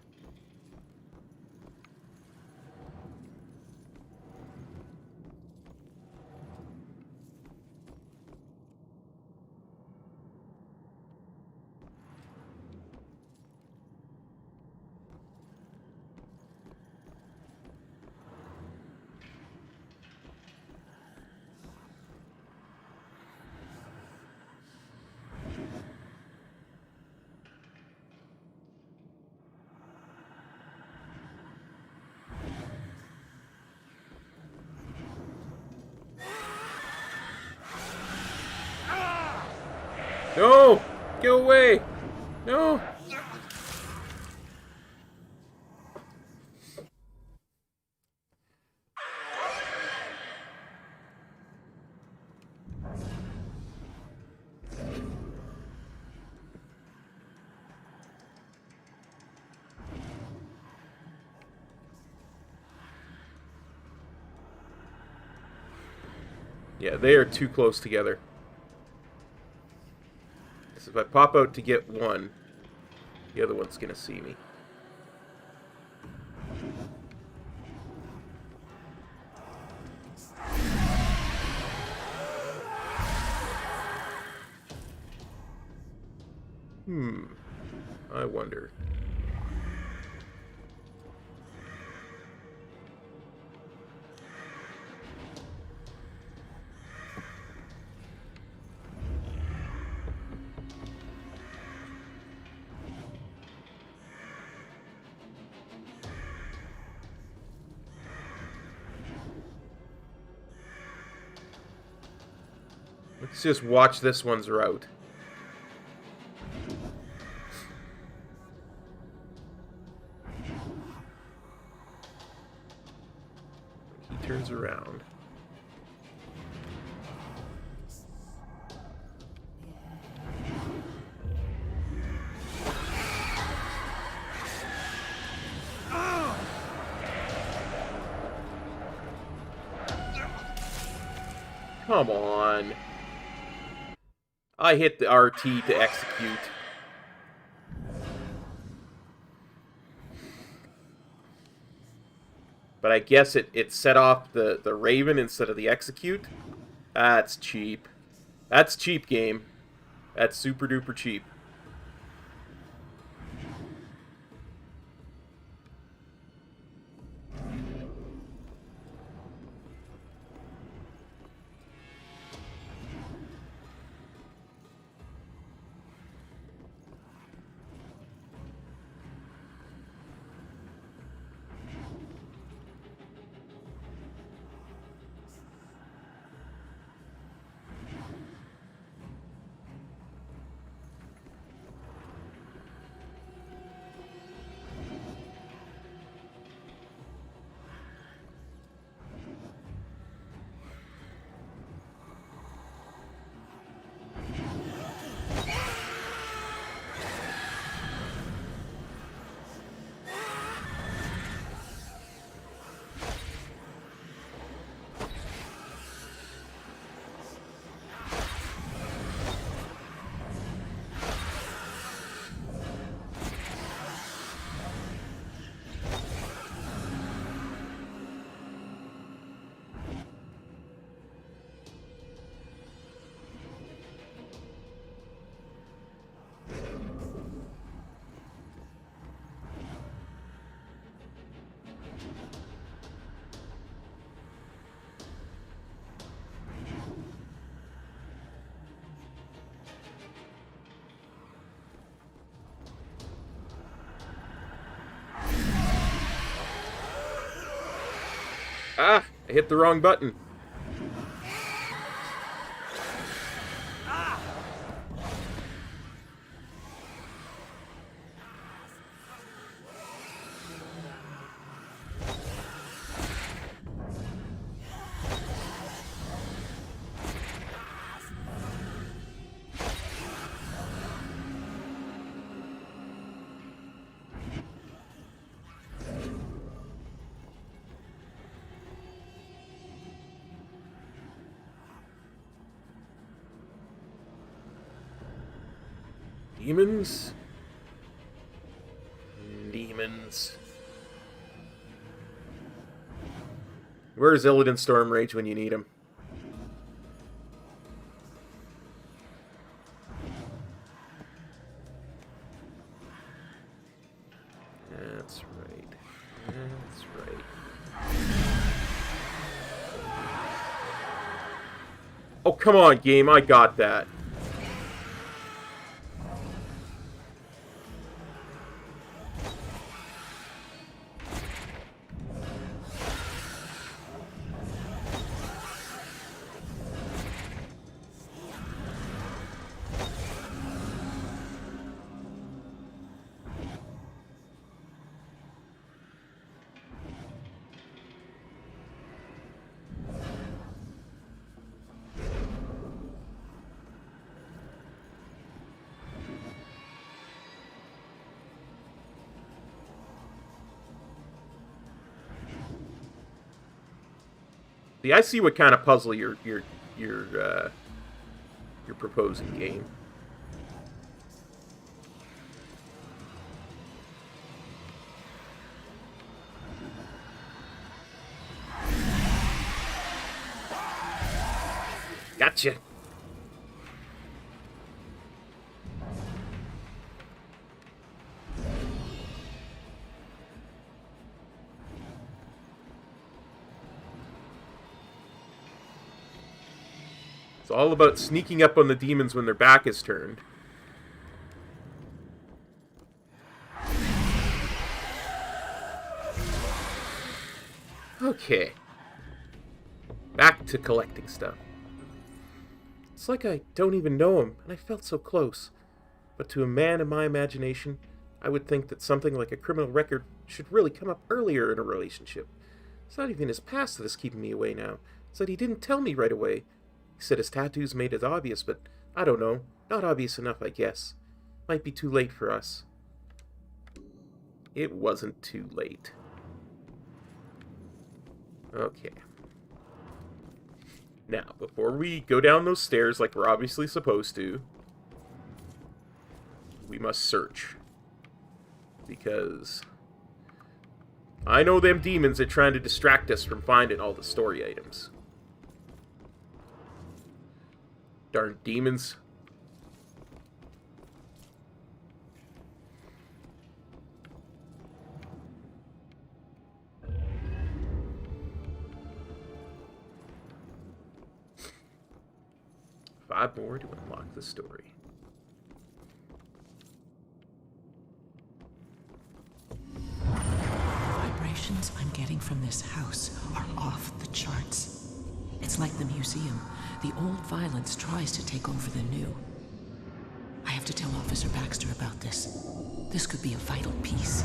No! Go away! No! Yeah, they are too close together. So if I pop out to get one, the other one's gonna see me. I wonder. Let's just watch this one's route. He turns around. Come on. I hit the RT to execute. But I guess it set off the Raven instead of the execute. That's cheap. That's cheap, game. That's super duper cheap. Ah! I hit the wrong button. Demons? Demons. Where's Illidan Stormrage when you need him? That's right. That's right. Oh, come on, game. I got that. See, I see what kind of puzzle you're you're proposing, game. Gotcha. It's all about sneaking up on the demons when their back is turned. Okay. Back to collecting stuff. It's like I don't even know him, and I felt so close. But to a man in my imagination, I would think that something like a criminal record should really come up earlier in a relationship. It's not even his past that is keeping me away now. It's that he didn't tell me right away. He said his tattoos made it obvious, but I don't know. Not obvious enough, I guess. Might be too late for us. It wasn't too late. Okay. Now, before we go down those stairs like we're obviously supposed to, we must search. Because I know them demons are trying to distract us from finding all the story items. Darn demons. Five more to unlock the story. The vibrations I'm getting from this house are off the charts. It's like the museum. The old violence tries to take over the new. I have to tell Officer Baxter about this. This could be a vital piece.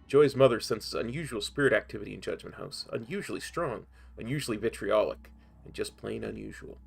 Joy's mother senses unusual spirit activity in Judgment House. Unusually strong, unusually vitriolic, and just plain unusual.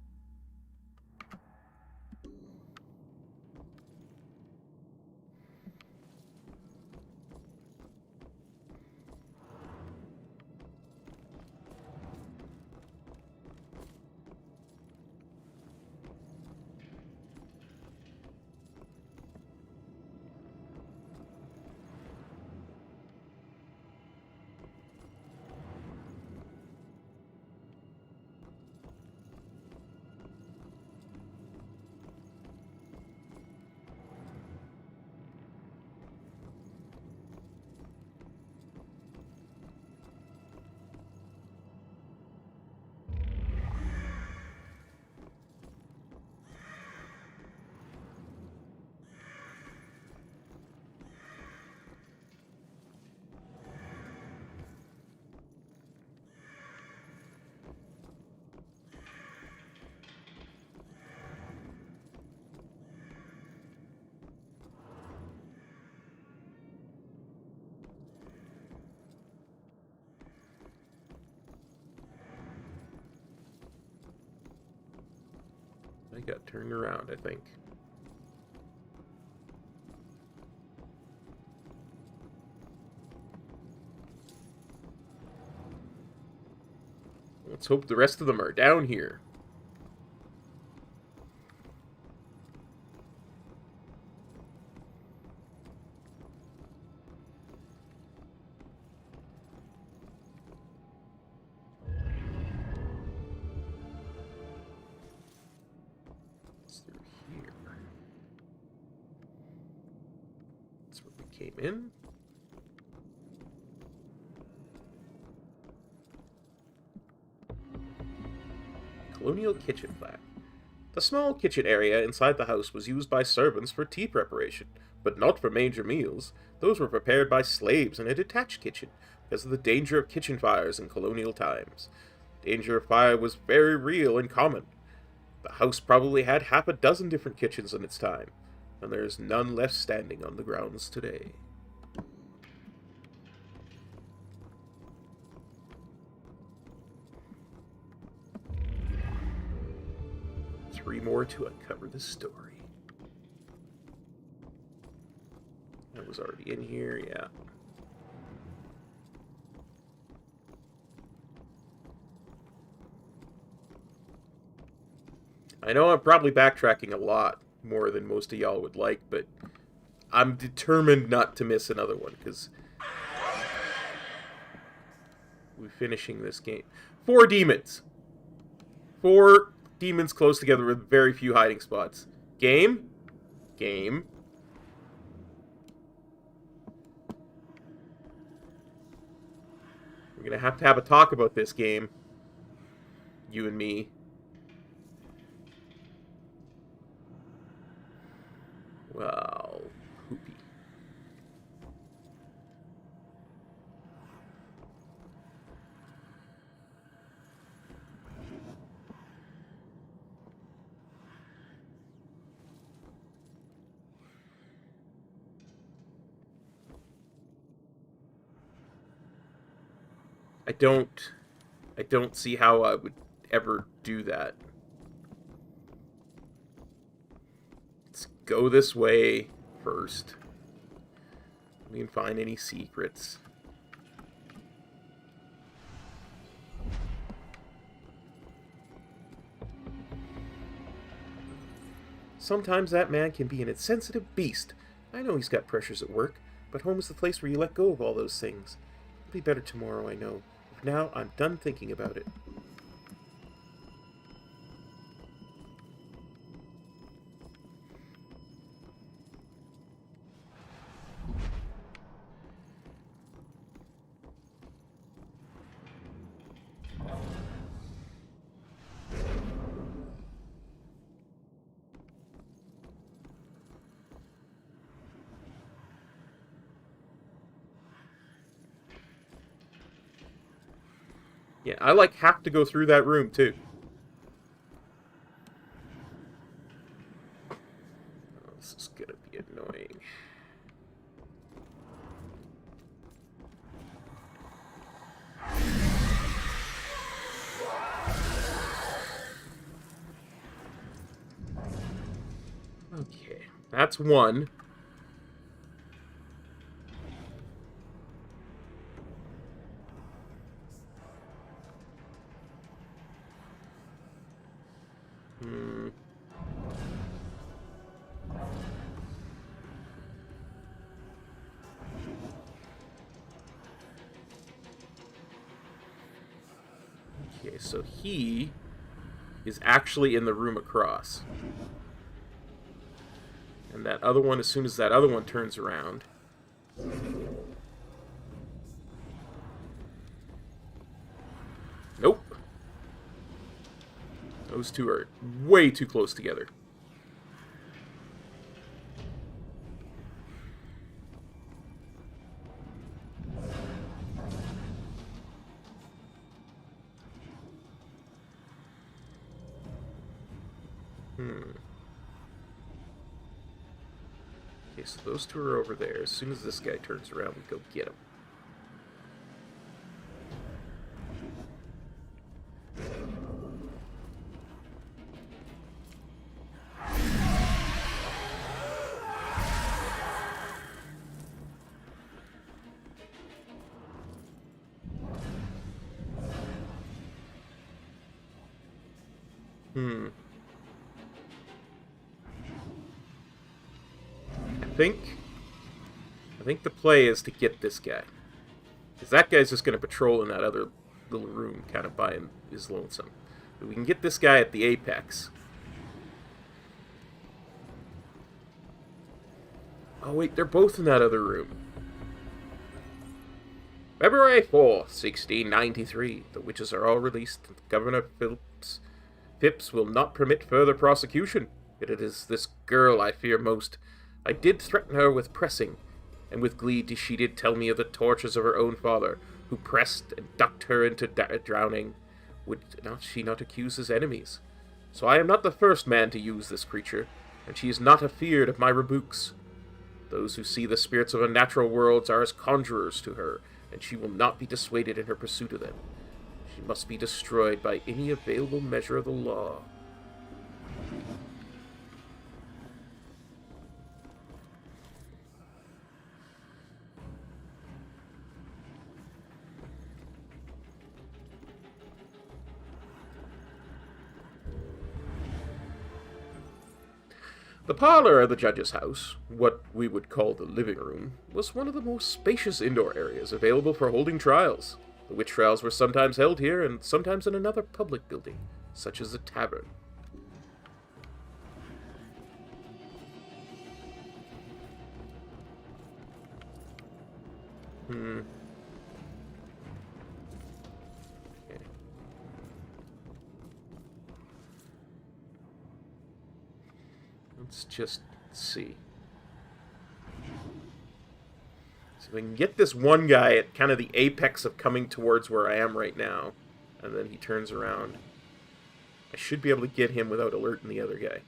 I got turned around, I think. Let's hope the rest of them are down here. Came in. Colonial kitchen flat. The small kitchen area inside the house was used by servants for tea preparation, but not for major meals. Those were prepared by slaves in a detached kitchen because of the danger of kitchen fires in colonial times. Danger of fire was very real and common. The house probably had half a dozen different kitchens in its time, and there is none left standing on the grounds today. Three more to uncover the story. I was already in here, yeah. I know I'm probably backtracking a lot more than most of y'all would like, but I'm determined not to miss another one, because we're finishing this game. 4 demons. 4 demons close together with very few hiding spots. Game? Game. We're going to have a talk about this game. You and me. Well, poopy. I don't see how I would ever do that. Let's go this way first. We can find any secrets. Sometimes that man can be an insensitive beast. I know he's got pressures at work, but home is the place where you let go of all those things. It'll be better tomorrow, I know. For now, I'm done thinking about it. Yeah, I have to go through that room too. Oh, this is gonna be annoying. Okay, that's one. Okay, so he is actually in the room across. And that other one, as soon as that other one turns around... Nope. Those two are way too close together. Okay, so those two are over there. As soon as this guy turns around, we go get him. I think the play is to get this guy. Because that guy's just going to patrol in that other little room, kind of by his lonesome. But we can get this guy at the apex. Oh wait, they're both in that other room. February 4th, 1693. The witches are all released. Governor Phipps will not permit further prosecution. Yet it is this girl I fear most. I did threaten her with pressing, and with glee she did tell me of the tortures of her own father, who pressed and ducked her into drowning. Would not she not accuse his enemies? So I am not the first man to use this creature, and she is not afeard of my rebukes. Those who see the spirits of unnatural worlds are as conjurers to her, and she will not be dissuaded in her pursuit of them. She must be destroyed by any available measure of the law. The parlor of the judge's house, what we would call the living room, was one of the most spacious indoor areas available for holding trials. The witch trials were sometimes held here and sometimes in another public building, such as a tavern. Okay. Let's just see. So we can get this one guy at kind of the apex of coming towards where I am right now, and then he turns around. I should be able to get him without alerting the other guy.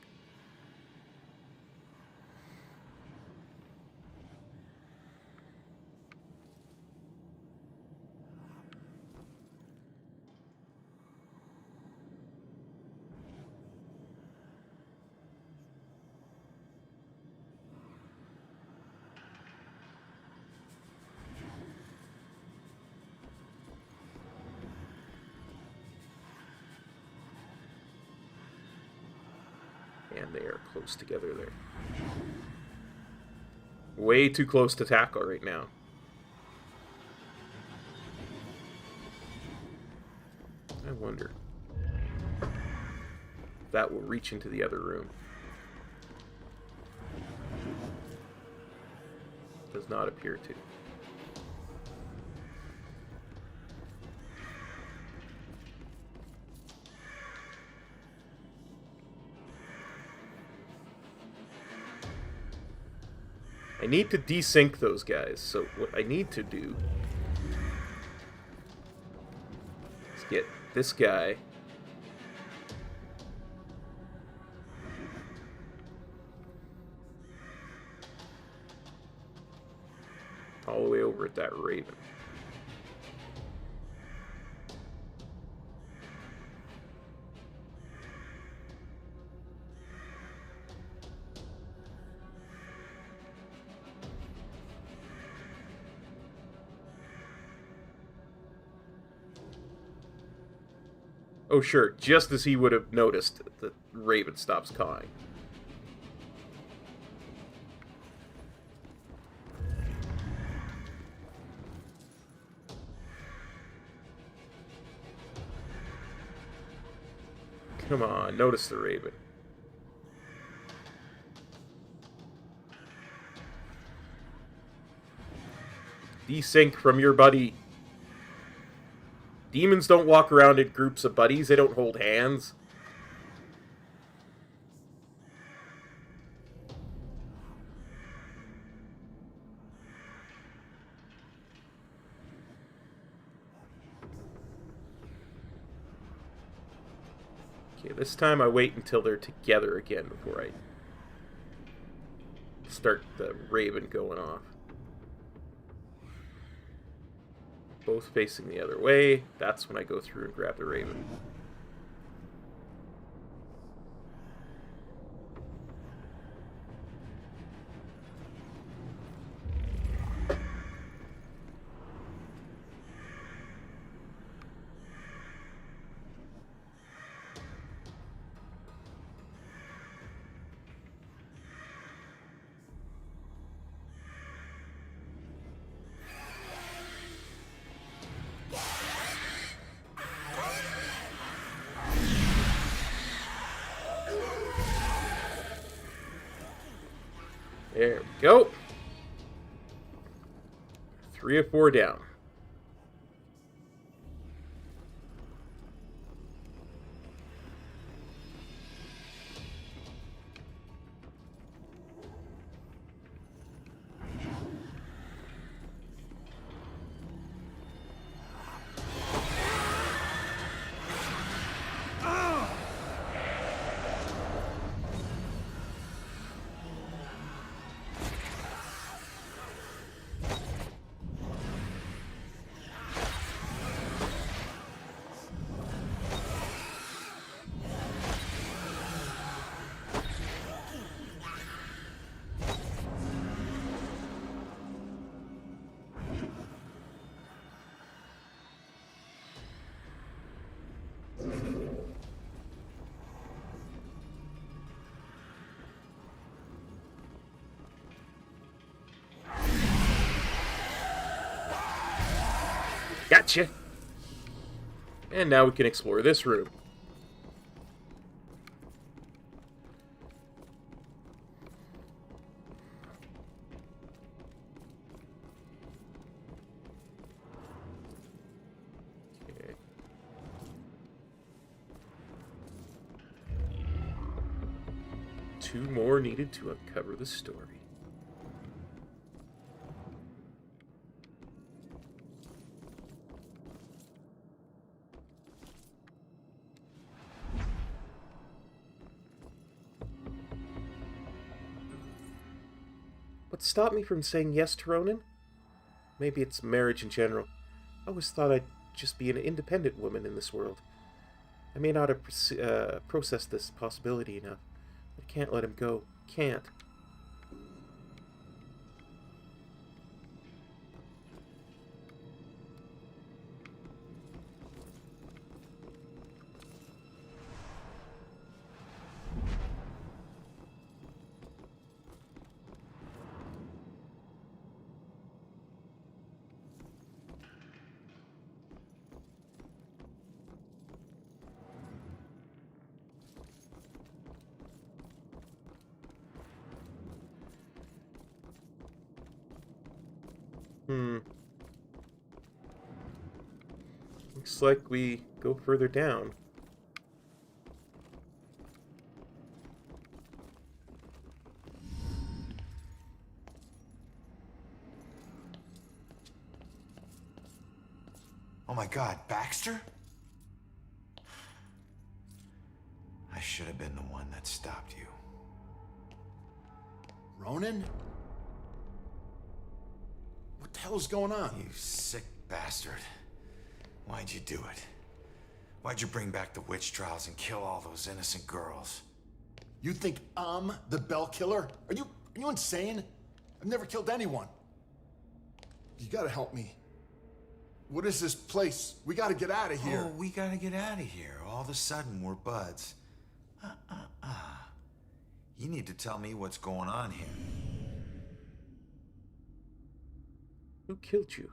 And they are close together there. Way too close to tackle right now. I wonder if that will reach into the other room. Does not appear to. I need to desync those guys, so what I need to do is get this guy all the way over at that raven. Oh, sure. Just as he would have noticed, the raven stops cawing. Come on, notice the raven. Desync from your buddy. Demons don't walk around in groups of buddies. They don't hold hands. Okay, this time I wait until they're together again before I start the raven going off. Both facing the other way. That's when I go through and grab the raven. There we go. 3 or 4 down. Gotcha! And now we can explore this room. Okay. 2 more needed to uncover the story. What stopped me from saying yes to Ronan? Maybe it's marriage in general. I always thought I'd just be an independent woman in this world. I may not have processed this possibility enough. I can't let him go. Can't. Looks like we go further down. Oh my God, Baxter? I should have been the one that stopped you. Ronan? What the hell is going on? You sick bastard. Why'd you do it? Why'd you bring back the witch trials and kill all those innocent girls? You think I'm the Bell Killer? Are you insane? I've never killed anyone. You gotta help me. What is this place? We gotta get out of here. Oh, we gotta get out of here. All of a sudden, we're buds. You need to tell me what's going on here. Who killed you?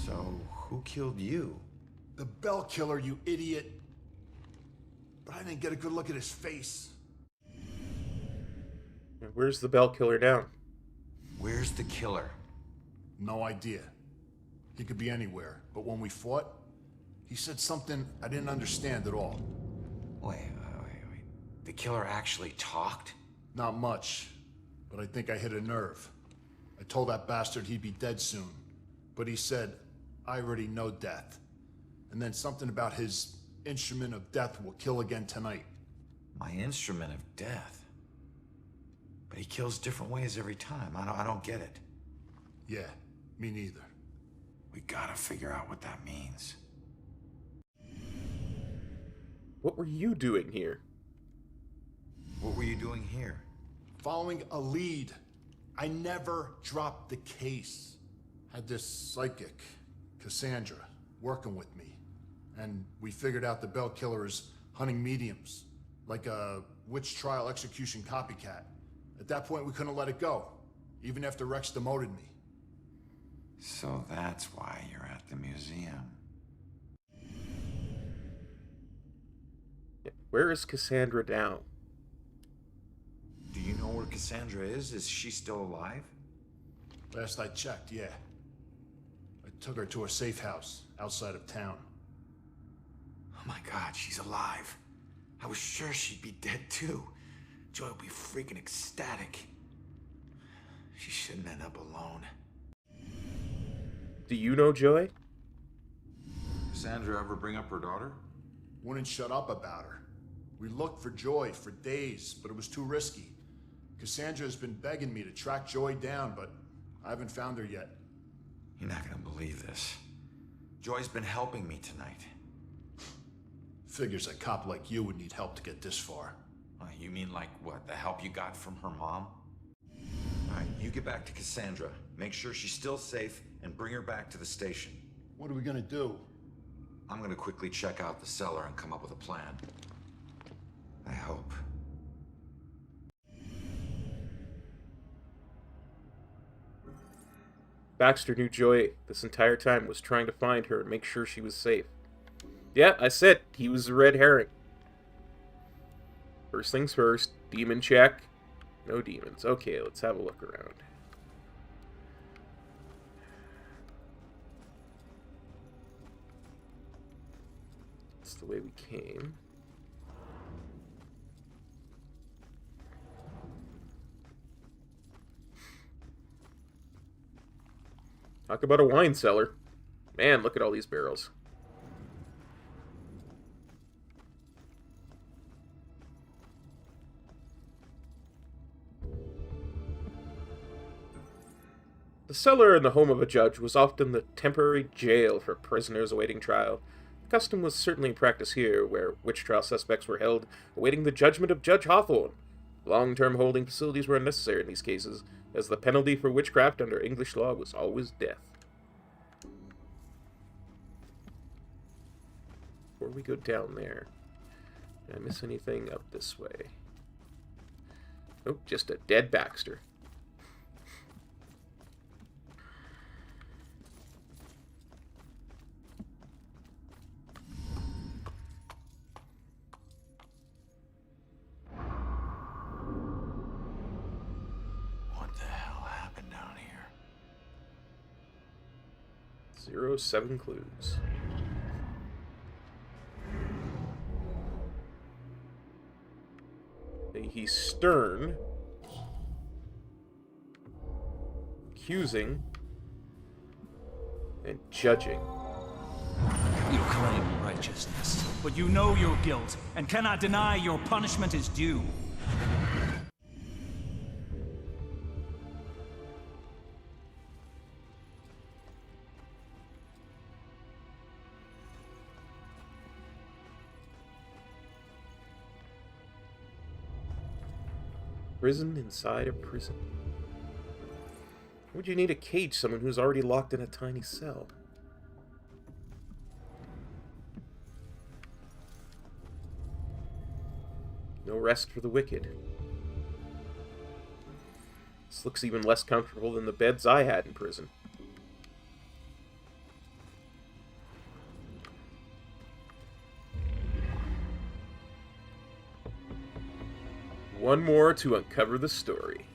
So, who killed you? The Bell Killer, you idiot. But I didn't get a good look at his face. Where's the Bell Killer now? Where's the killer? No idea. He could be anywhere. But when we fought, he said something I didn't understand at all. Wait. The killer actually talked? Not much, but I think I hit a nerve. I told that bastard he'd be dead soon, but he said, I already know death. And then something about his instrument of death will kill again tonight. My instrument of death? But he kills different ways every time. I don't get it. Yeah, me neither. We gotta figure out what that means. What were you doing here? What were you doing here? Following a lead. I never dropped the case. Had this psychic, Cassandra, working with me. And we figured out the Bell Killer is hunting mediums, like a witch trial execution copycat. At that point, we couldn't let it go, even after Rex demoted me. So that's why you're at the museum. Where is Cassandra now? Do you know where Cassandra is? Is she still alive? Last I checked, yeah. I took her to a safe house outside of town. Oh my God, she's alive. I was sure she'd be dead too. Joy would be freaking ecstatic. She shouldn't end up alone. Do you know Joy? Cassandra ever bring up her daughter? Wouldn't shut up about her. We looked for Joy for days, but it was too risky. Cassandra's been begging me to track Joy down, but I haven't found her yet. You're not gonna believe this. Joy's been helping me tonight. Figures a cop like you would need help to get this far. You mean like what? The help you got from her mom? Alright, you get back to Cassandra. Make sure she's still safe and bring her back to the station. What are we gonna do? I'm gonna quickly check out the cellar and come up with a plan. I hope. Baxter knew Joy this entire time was trying to find her and make sure she was safe. Yeah, I said he was a red herring. First things first, demon check. No demons. Okay, let's have a look around. That's the way we came. Talk about a wine cellar. Man, look at all these barrels. The cellar in the home of a judge was often the temporary jail for prisoners awaiting trial. The custom was certainly in practice here, where witch trial suspects were held awaiting the judgment of Judge Hawthorne. Long-term holding facilities were unnecessary in these cases, as the penalty for witchcraft under English law was always death. Before we go down there, did I miss anything up this way? Nope, just a dead Baxter. What the hell happened down here? 07 clues. He's stern, accusing, and judging. You claim righteousness, but you know your guilt and cannot deny your punishment is due. Prison inside a prison. Would you need to cage someone who's already locked in a tiny cell? No rest for the wicked. This looks even less comfortable than the beds I had in prison. One more to uncover the story.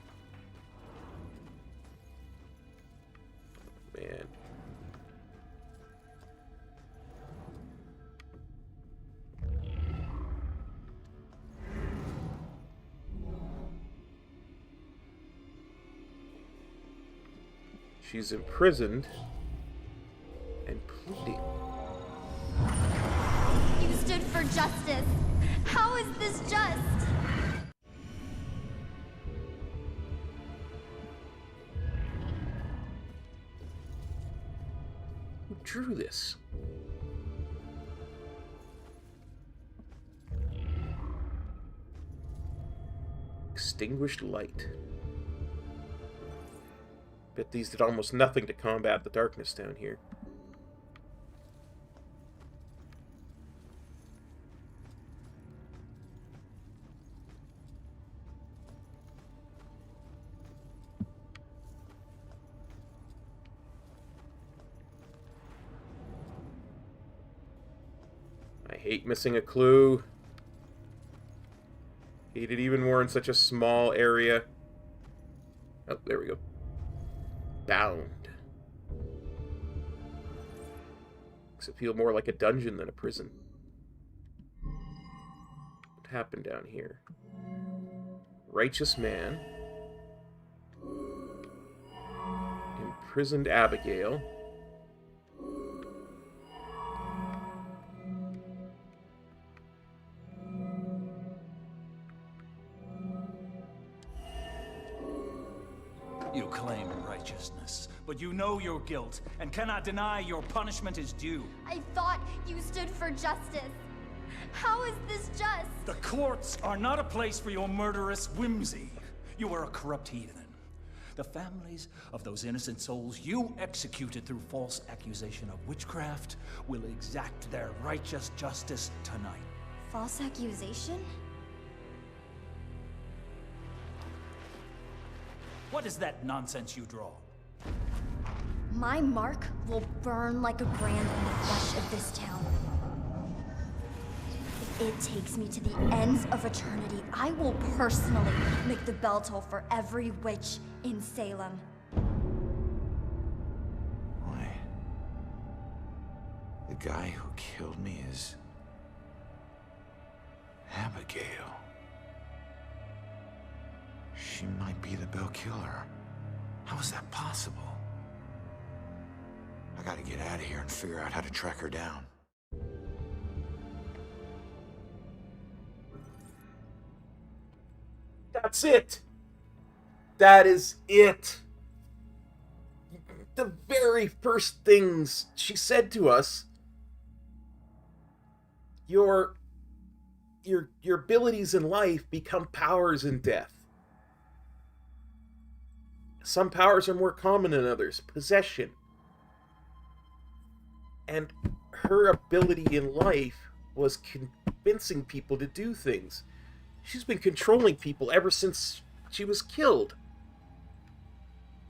Man. She's imprisoned and pleading. You stood for justice. How is this just? Who drew this? Extinguished light. Bet these did almost nothing to combat the darkness down here. I hate missing a clue. Hate it even more in such a small area. Oh, there we go. Bound. Makes it feel more like a dungeon than a prison. What happened down here? Righteous man. Imprisoned Abigail. You claim righteousness, but you know your guilt and cannot deny your punishment is due. I thought you stood for justice. How is this just? The courts are not a place for your murderous whimsy. You are a corrupt heathen. The families of those innocent souls you executed through false accusation of witchcraft will exact their righteous justice tonight. False accusation? What is that nonsense you draw? My mark will burn like a brand in the flesh of this town. If it takes me to the ends of eternity, I will personally make the bell toll for every witch in Salem. Wait. The guy who killed me is... Abigail. She might be the Bell Killer. How is that possible? I gotta get out of here and figure out how to track her down. That's it! That is it! The very first things she said to us, your abilities in life become powers in death. Some powers are more common than others. Possession. And her ability in life was convincing people to do things. She's been controlling people ever since she was killed.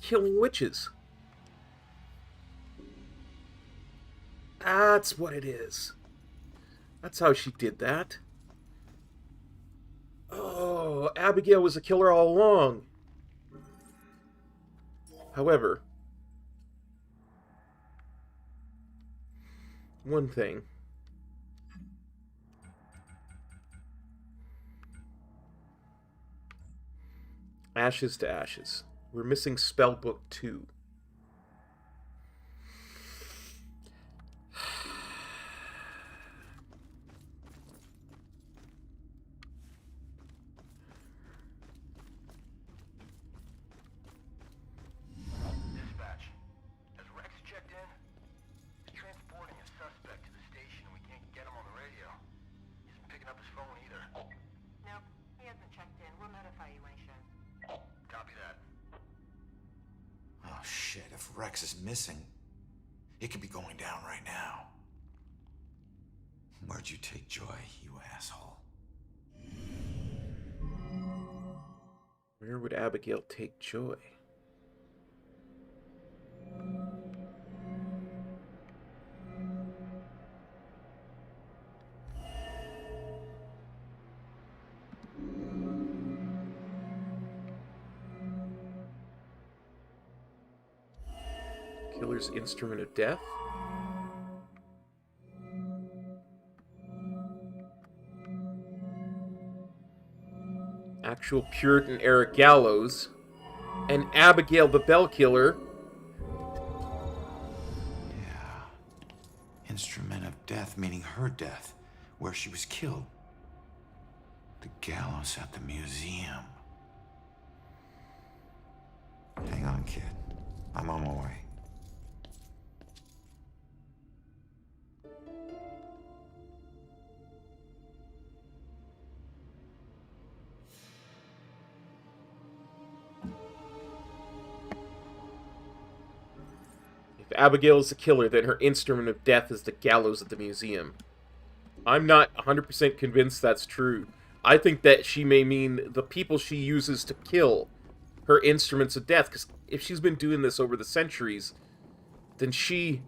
Killing witches. That's what it is. That's how she did that. Oh, Abigail was a killer all along. However, one thing. Ashes to ashes. We're missing Spellbook 2. Rex is missing. It could be going down right now. Where'd you take Joy, you asshole? Where would Abigail take Joy? Killer's instrument of death? Actual Puritan era gallows. And Abigail the Bell Killer. Yeah. Instrument of death, meaning her death, where she was killed. The gallows at the museum. Hang on, kid. I'm on my way. If Abigail is the killer, then her instrument of death is the gallows at the museum. I'm not 100% convinced that's true. I think that she may mean the people she uses to kill her instruments of death, because if she's been doing this over the centuries, then she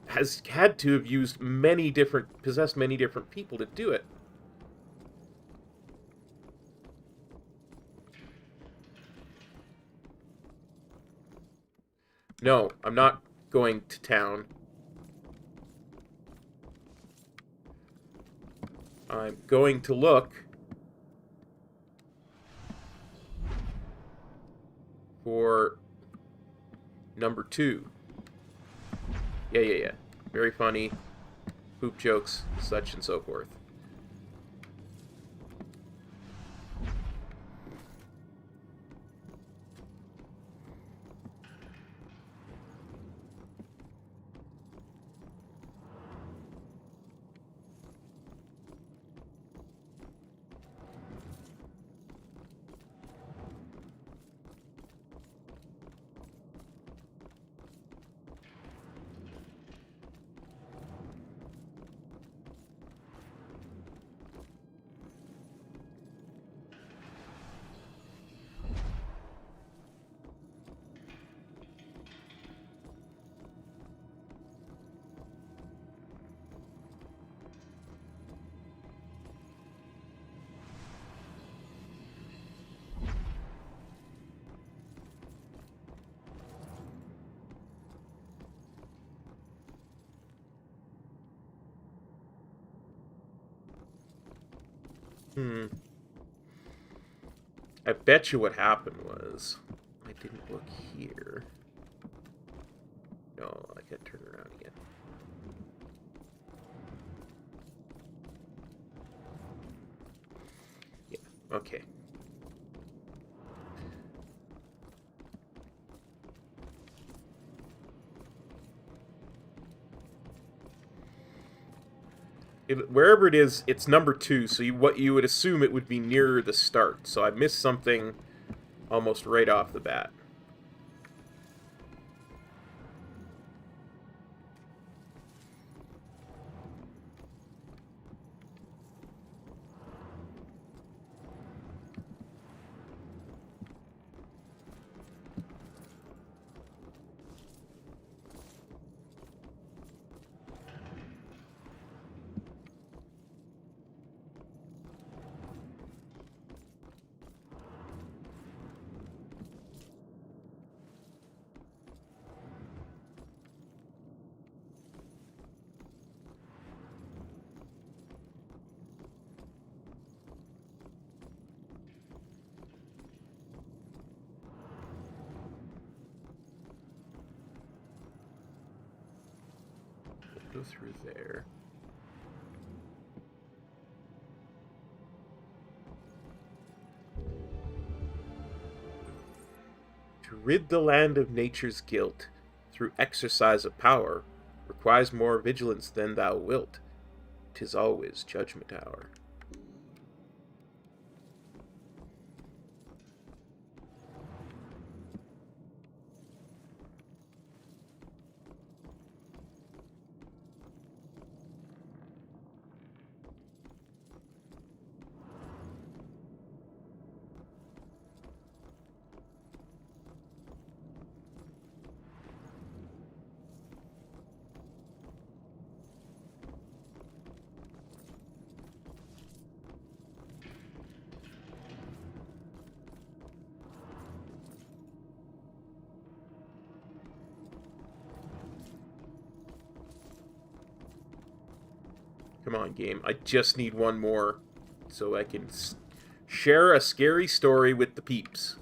has had to have used possessed many different people to do it. No, I'm not going to town. I'm going to look for number 2. Yeah. Very funny. Poop jokes, such and so forth. I bet you what happened was I didn't look here. No, I gotta turn around again. Yeah, okay. Wherever it is, it's number 2, so what you would assume it would be nearer the start. So I missed something almost right off the bat. Go through there. To rid the land of nature's guilt through exercise of power requires more vigilance than thou wilt. 'Tis always judgment hour. Come on, game. I just need one more so I can share a scary story with the peeps.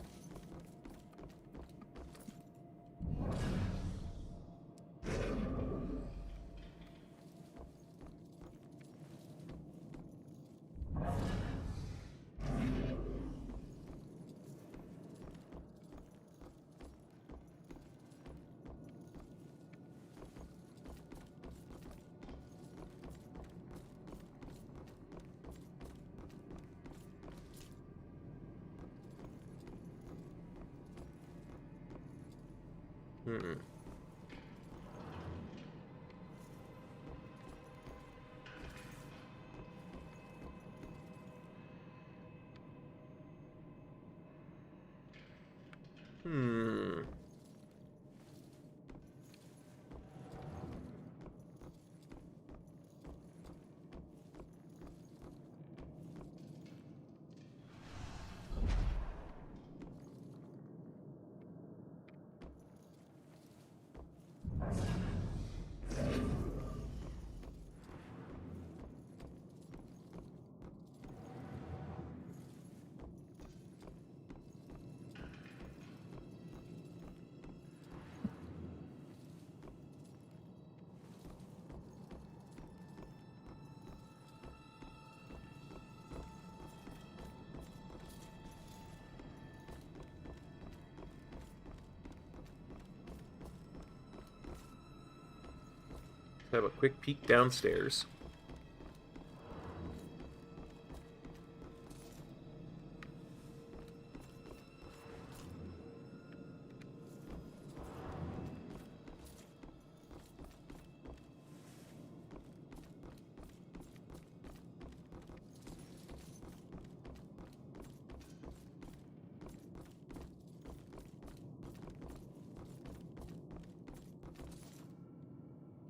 Have a quick peek downstairs.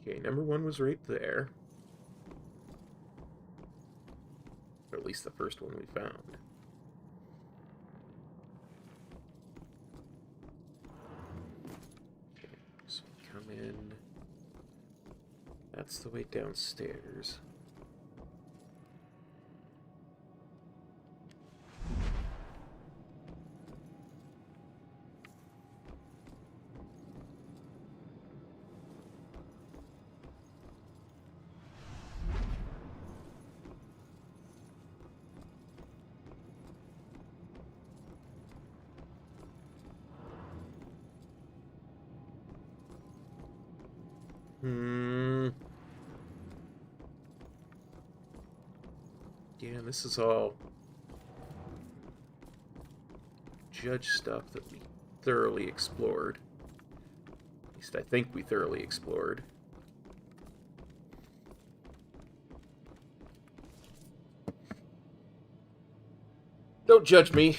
Okay, number 1 was right there. Or at least the first one we found. Okay, so we come in. That's the way downstairs. Yeah, this is all Judge stuff that we thoroughly explored. At least I think we thoroughly explored. Don't judge me.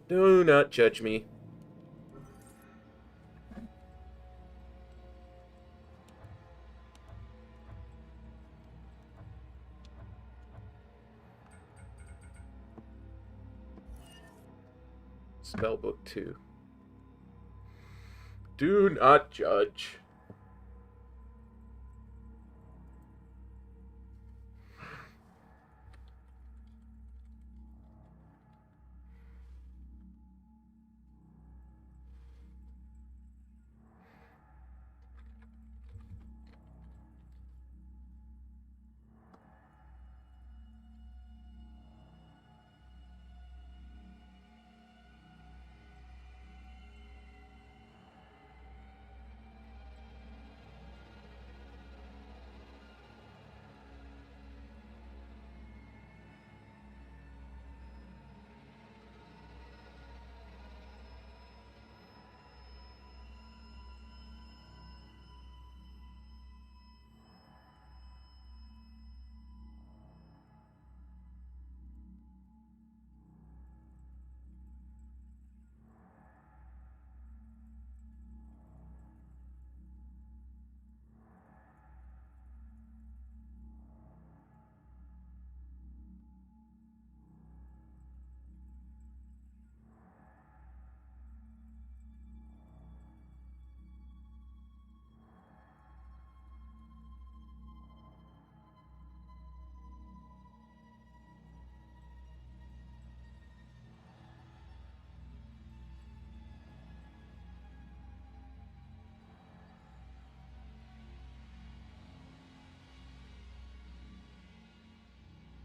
Do not judge me. Spellbook 2. Do not judge.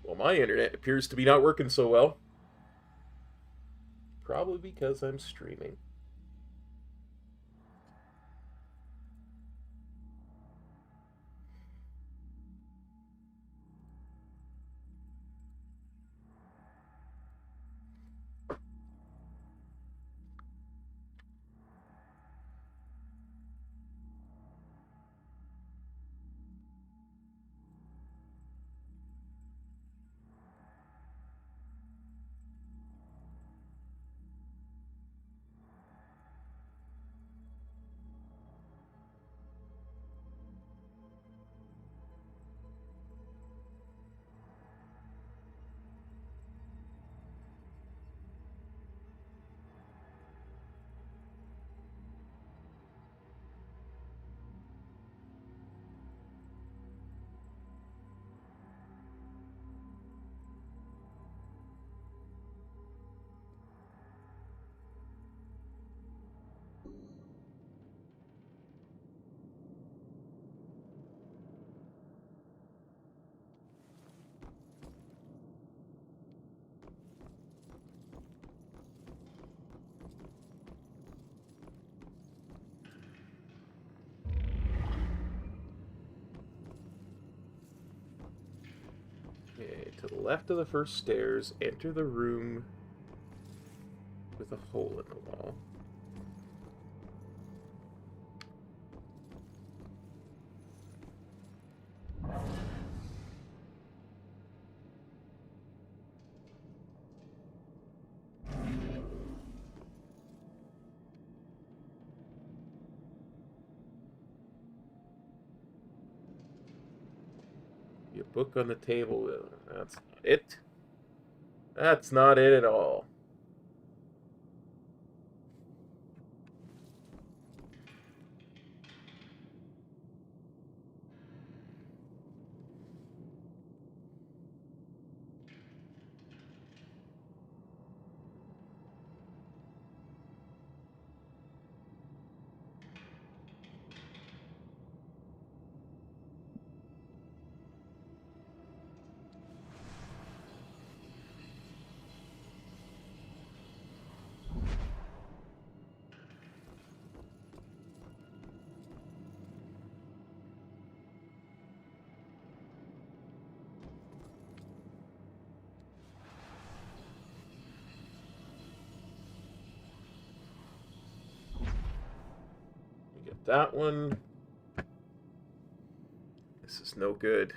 Well, my internet appears to be not working so well. Probably because I'm streaming. Okay, to the left of the first stairs, enter the room with a hole in the wall. Your book on the table. That's not it. That's not it at all. that one. This is no good.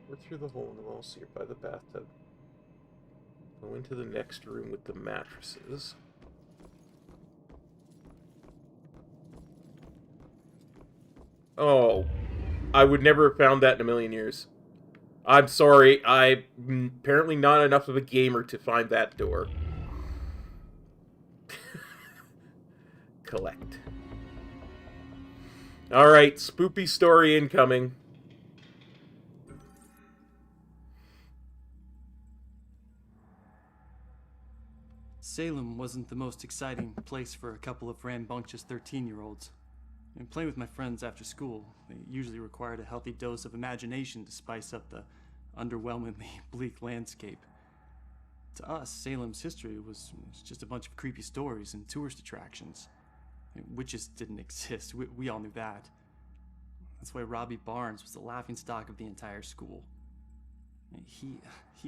We're through the hole in the wall, so you're by the bathtub. Go into the next room with the mattresses. Oh, I would never have found that in a million years. I'm sorry, I'm apparently not enough of a gamer to find that door. Collect. Alright, spoopy story incoming. Salem wasn't the most exciting place for a couple of rambunctious 13-year-olds. And playing with my friends after school, they usually required a healthy dose of imagination to spice up the underwhelmingly bleak landscape. To us, Salem's history was just a bunch of creepy stories and tourist attractions. Witches didn't exist, we all knew that. That's why Robbie Barnes was the laughingstock of the entire school. He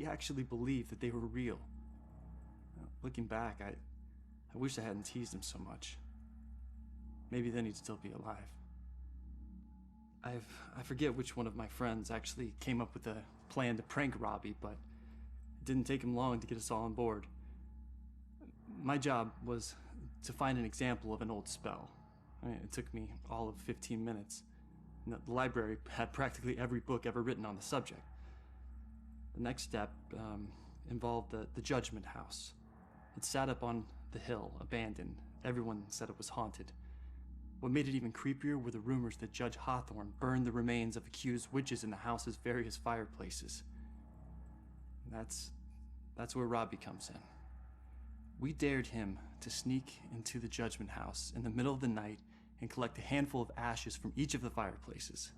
actually believed that they were real. Looking back, I wish I hadn't teased him so much. Maybe then he'd still be alive. I forget which one of my friends actually came up with a plan to prank Robbie, but it didn't take him long to get us all on board. My job was to find an example of an old spell. It took me all of 15 minutes. The library had practically every book ever written on the subject. The next step involved the Judgment House. It sat up on the hill, abandoned. Everyone said it was haunted. What made it even creepier were the rumors that Judge Hawthorne burned the remains of accused witches in the house's various fireplaces. That's where Robbie comes in. We dared him to sneak into the Judgment House in the middle of the night and collect a handful of ashes from each of the fireplaces.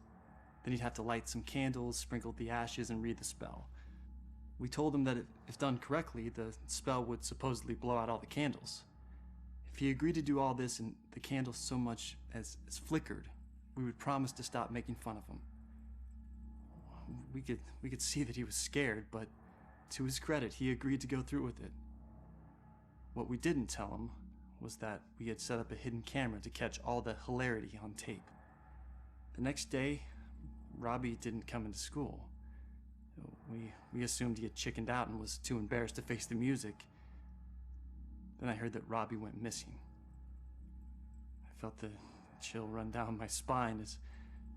Then he'd have to light some candles, sprinkle the ashes, and read the spell. We told him that if done correctly, the spell would supposedly blow out all the candles. If he agreed to do all this and the candles so much as flickered, we would promise to stop making fun of him. We could see that he was scared, but to his credit, he agreed to go through with it. What we didn't tell him was that we had set up a hidden camera to catch all the hilarity on tape. The next day, Robbie didn't come into school. We assumed he had chickened out and was too embarrassed to face the music. Then I heard that Robbie went missing. I felt the chill run down my spine as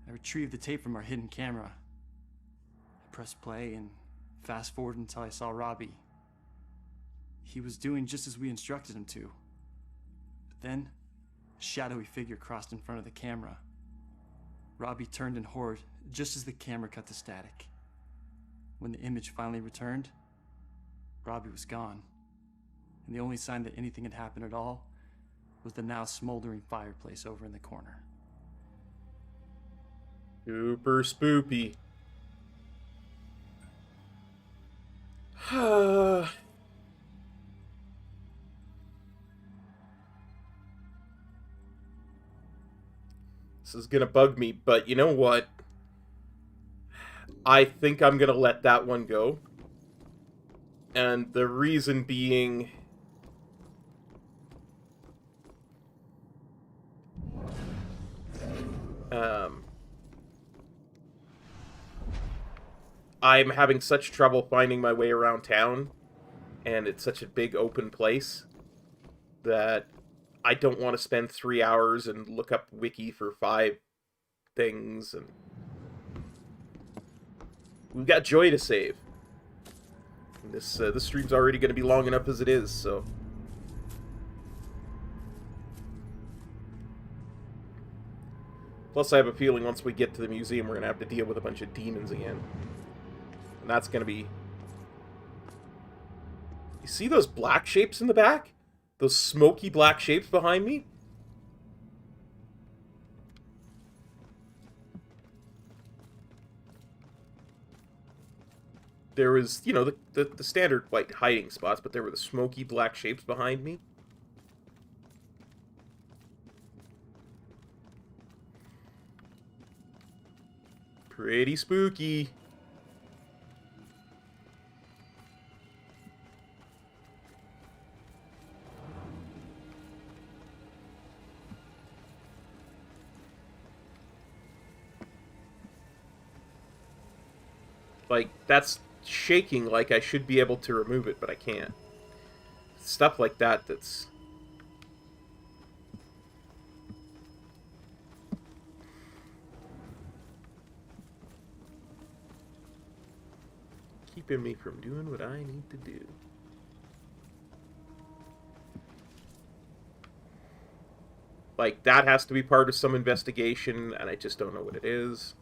I retrieved the tape from our hidden camera. I pressed play and fast forward until I saw Robbie. He was doing just as we instructed him to. But then, a shadowy figure crossed in front of the camera. Robbie turned in horror just as the camera cut to static. When the image finally returned, Robbie was gone. And the only sign that anything had happened at all was the now smoldering fireplace over in the corner. Super spoopy. This is gonna bug me, but you know what? I think I'm gonna let that one go. And the reason being... I'm having such trouble finding my way around town, and it's such a big open place, that I don't want to spend 3 hours and look up wiki for 5 things, and... We've got Joy to save. And this stream's already going to be long enough as it is, so... Plus, I have a feeling once we get to the museum, we're going to have to deal with a bunch of demons again. And that's going to be... You see those black shapes in the back? Those smoky black shapes behind me? There was, you know, the standard white hiding spots, but there were the smoky black shapes behind me. Pretty spooky. Like, that's shaking like I should be able to remove it, but I can't. Stuff like that that's... keeping me from doing what I need to do. Like, that has to be part of some investigation, and I just don't know what it is.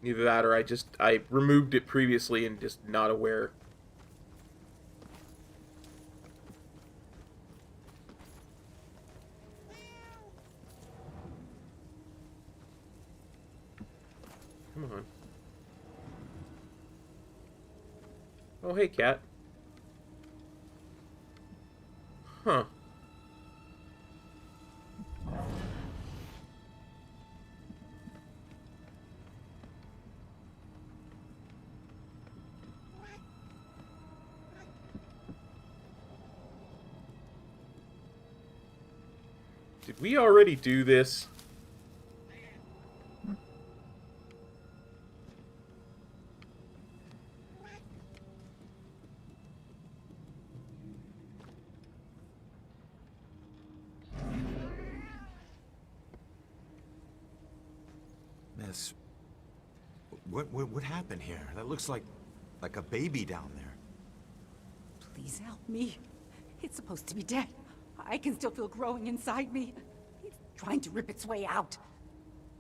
Either that or I removed it previously and just not aware. Come on. Oh, hey, cat. Huh. Did we already do this? Miss, what happened here? That looks like a baby down there. Please help me. It's supposed to be dead. I can still feel growing inside me. It's trying to rip its way out.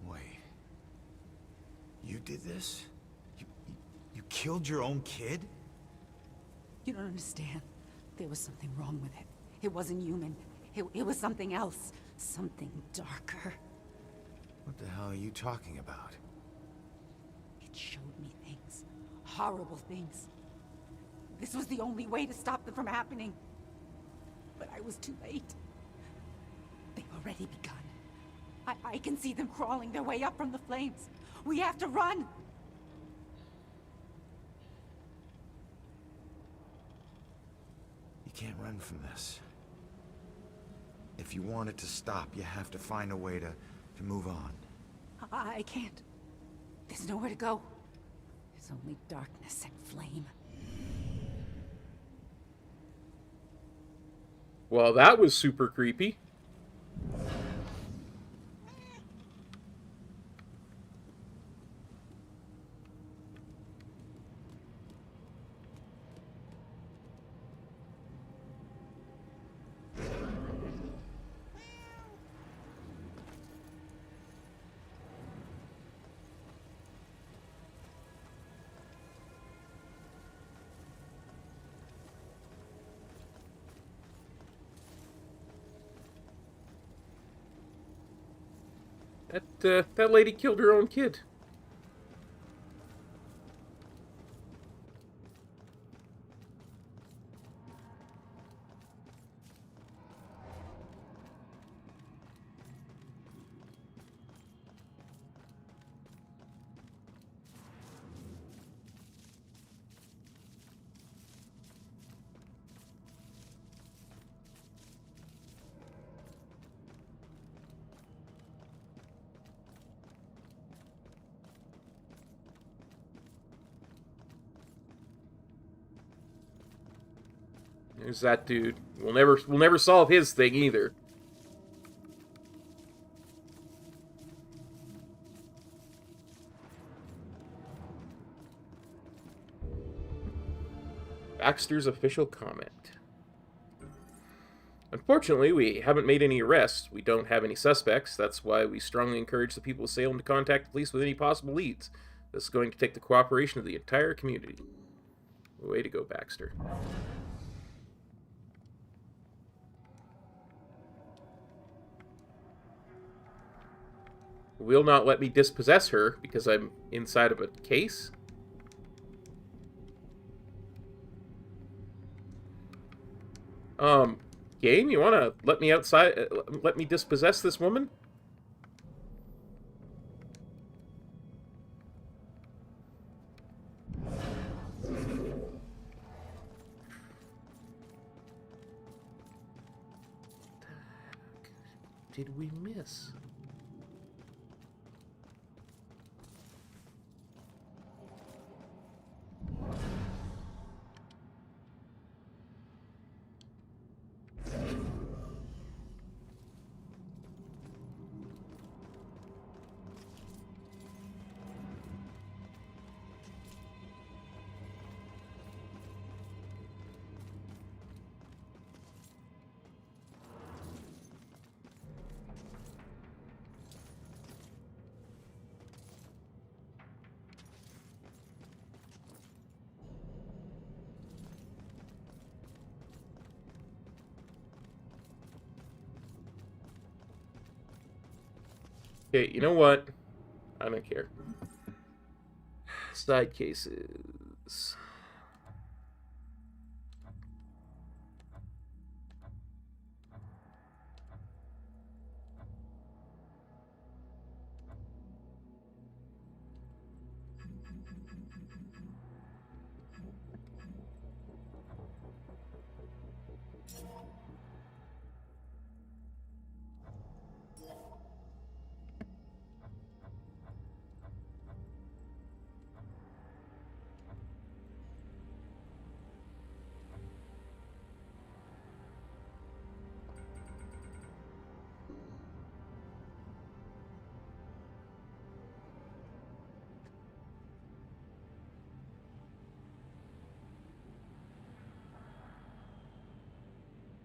Wait. You did this? You killed your own kid? You don't understand. There was something wrong with it. It wasn't human. It was something else. Something darker. What the hell are you talking about? It showed me things. Horrible things. This was the only way to stop them from happening. But I was too late. They've already begun. I can see them crawling their way up from the flames. We have to run! You can't run from this. If you want it to stop, you have to find a way to move on. I can't. There's nowhere to go. There's only darkness and flame. Well, that was super creepy. That lady killed her own kid. There's that dude. We'll never solve his thing either. Baxter's official comment. Unfortunately, we haven't made any arrests. We don't have any suspects. That's why we strongly encourage the people of Salem to contact the police with any possible leads. This is going to take the cooperation of the entire community. Way to go, Baxter. Will not let me dispossess her because I'm inside of a case? Game, you want to let me outside, let me dispossess this woman? Did we miss? Okay, you know what? I don't care. Side cases.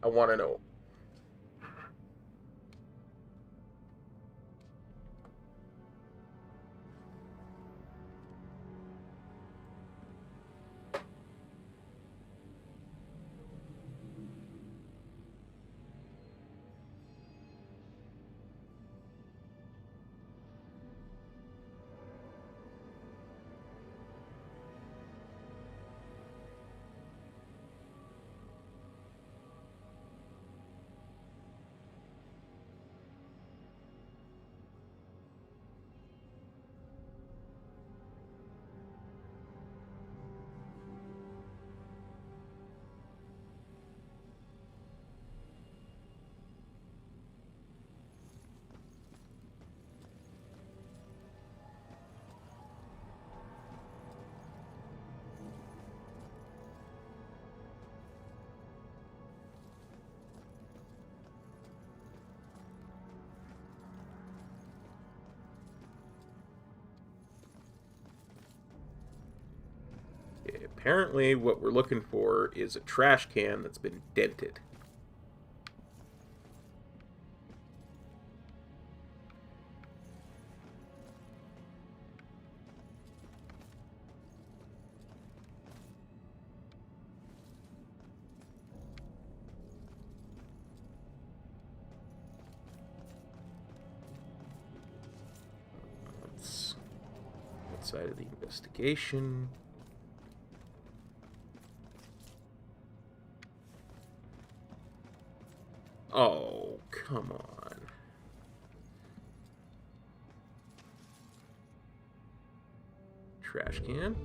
I want to know. Apparently what we're looking for is a trash can that's been dented. That's outside of the investigation. Oh, come on. Trash can.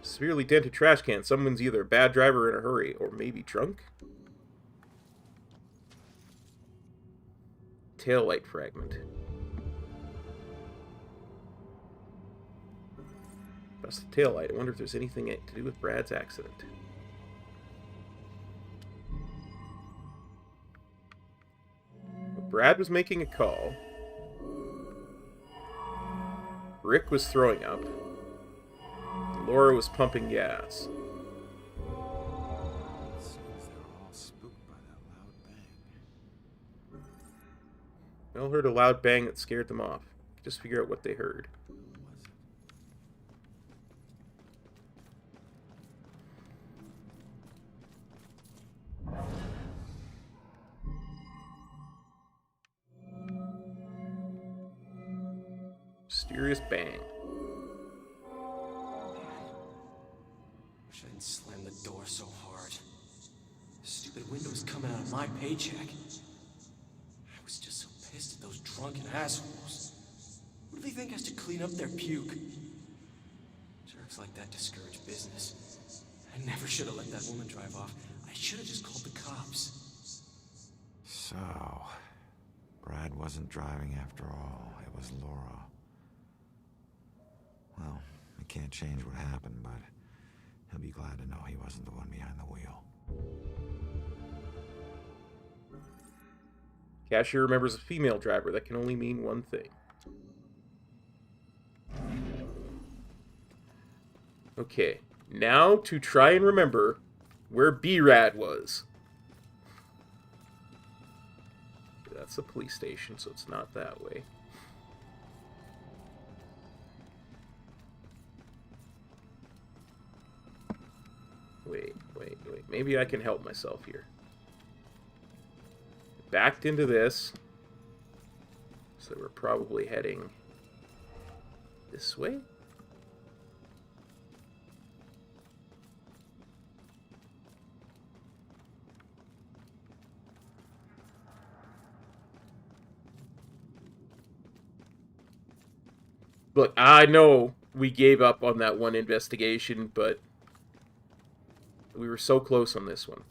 Severely dented trash can. Someone's either a bad driver in a hurry or maybe drunk. Taillight fragment. That's the taillight. I wonder if there's anything to do with Brad's accident. Brad was making a call. Rick was throwing up. Laura was pumping gas. They all heard a loud bang that scared them off. Just figure out what they heard. Mysterious bang. Wish I didn't slam the door so hard. The stupid window was coming out of my paycheck. I was just so pissed at those drunken assholes. Who do they think has to clean up their puke? Jerks like that discourage business. I never should have let that woman drive off. I should have just called the cops. So, Brad wasn't driving after all. It was Laura. Well, I can't change what happened, but he'll be glad to know he wasn't the one behind the wheel. Cashier remembers a female driver. That can only mean one thing. Okay, now to try and remember where B-Rad was. That's a police station, so it's not that way. Wait. Maybe I can help myself here. Backed into this. So we're probably heading this way? Look, I know we gave up on that one investigation, but we were so close on this one.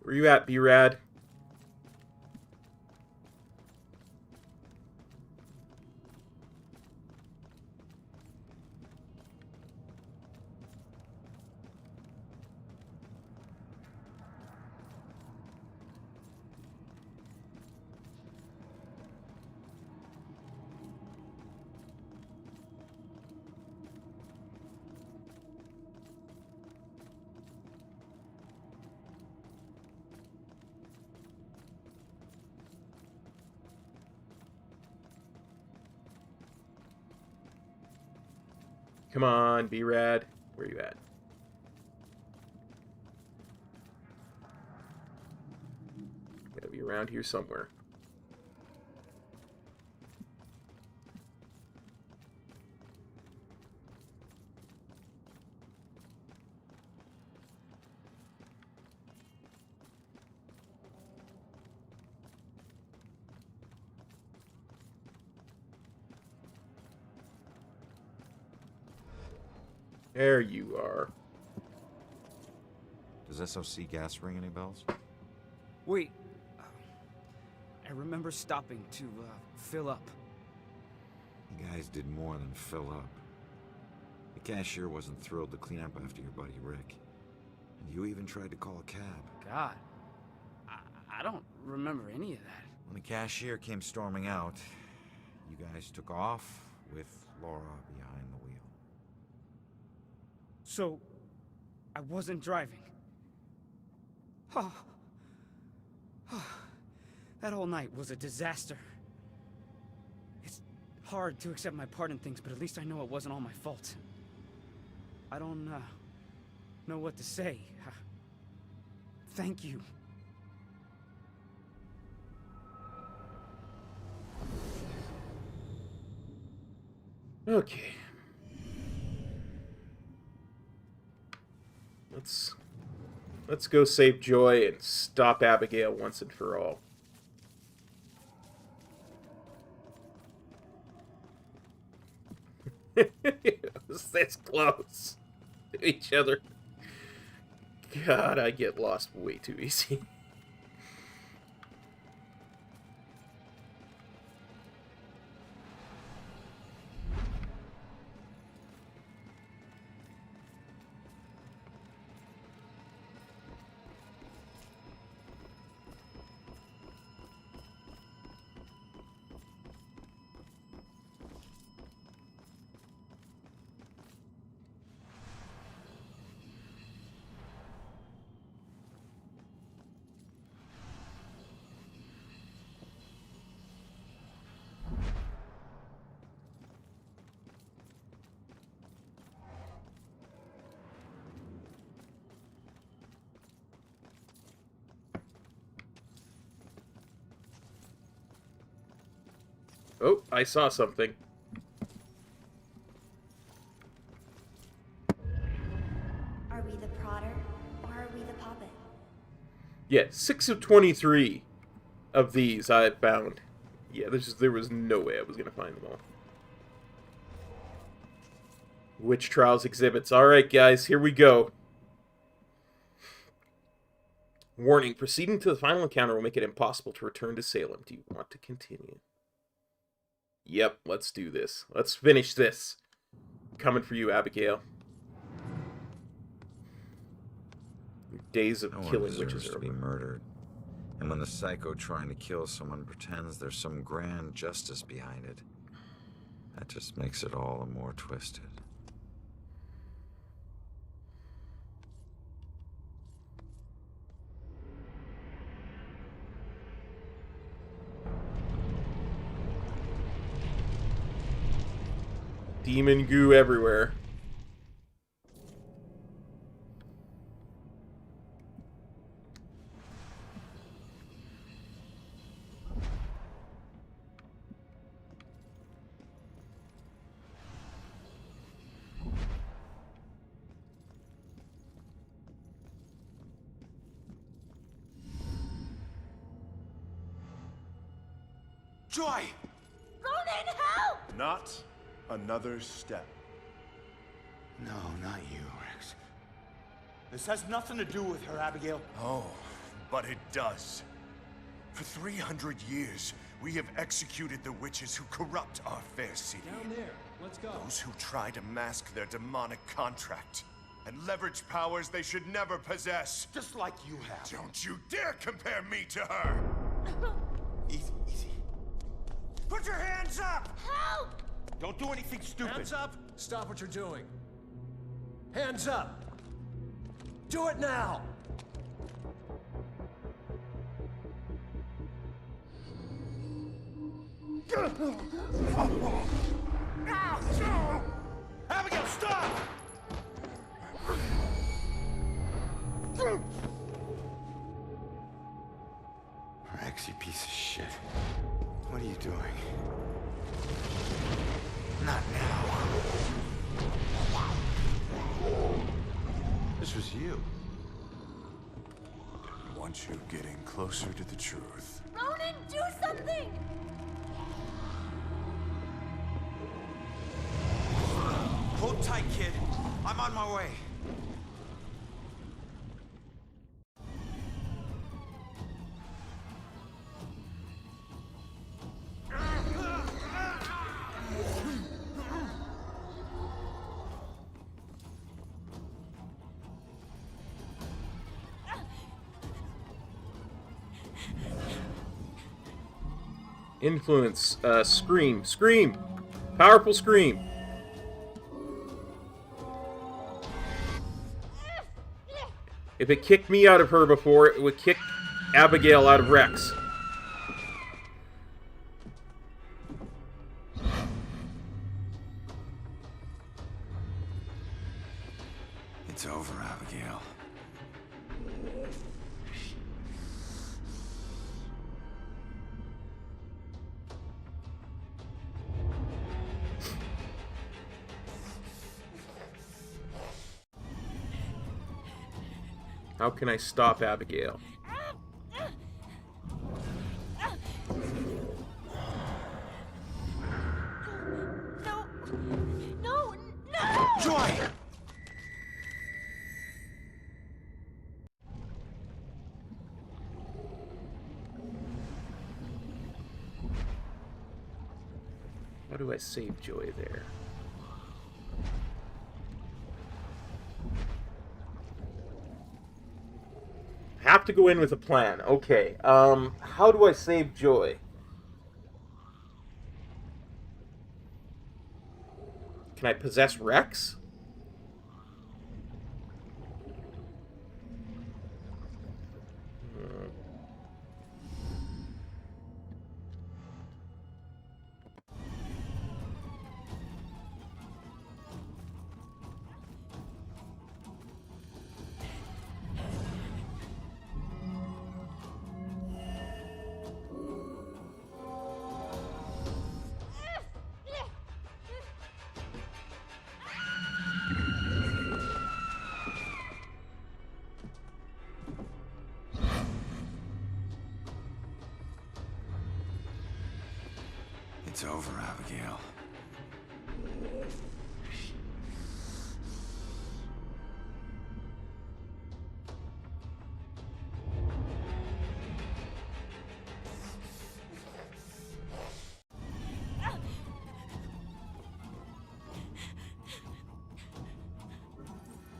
Where you at, B-Rad? Come on, be rad. Where you at? Gotta be around here somewhere. There you are. Does SOC gas ring any bells? Wait. I remember stopping to fill up. You guys did more than fill up. The cashier wasn't thrilled to clean up after your buddy Rick. And you even tried to call a cab. God. I don't remember any of that. When the cashier came storming out, you guys took off with Laura behind the wheel. So, I wasn't driving. That whole night was a disaster. It's hard to accept my part in things, but at least I know it wasn't all my fault. I don't know what to say. Thank you. Okay. Let's go save Joy and stop Abigail once and for all. It was this close to each other. God, I get lost way too easy. Oh, I saw something. Are we the prodder, or are we the puppet? Yeah, 6 of 23 of these I had found. Yeah, there was no way I was going to find them all. Witch Trials exhibits. Alright, guys, here we go. Warning, proceeding to the final encounter will make it impossible to return to Salem. Do you want to continue? Yep, let's do this. Let's finish this. Coming for you, Abigail. Your days of killing witches are to be murdered. And when the psycho trying to kill someone pretends there's some grand justice behind it, that just makes it all the more twisted. Demon goo everywhere. Joy! Ronan, help! Not another step. No, not you, Rex. This has nothing to do with her, Abigail. Oh, but it does. For 300 years, we have executed the witches who corrupt our fair city. Down there. Let's go. Those who try to mask their demonic contract and leverage powers they should never possess. Just like you have. Don't you dare compare me to her! Easy, easy. Put your hands up! Help! Don't do anything stupid. Hands up! Stop what you're doing. Hands up! Do it now! Abigail, stop! Rex, you piece of shit. What are you doing? Not now. This was you. I want you getting closer to the truth. Ronan, do something! Hold tight, kid. I'm on my way. Influence, scream, scream! Powerful scream! If it kicked me out of her before, it would kick Abigail out of Rex. It's over, Abigail. How can I stop Abigail? No! Joy! How do I save Joy there? Have to go in with a plan. Okay. How do I save Joy? Can I possess Rex? It's over, Abigail.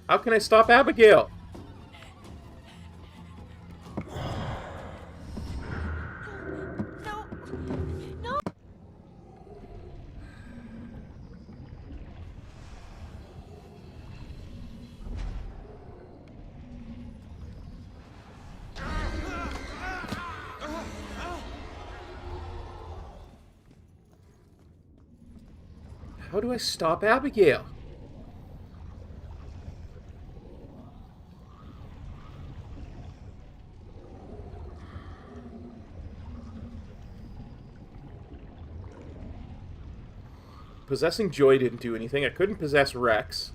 How can I stop Abigail? How do I stop Abigail? Possessing Joy didn't do anything. I couldn't possess Rex.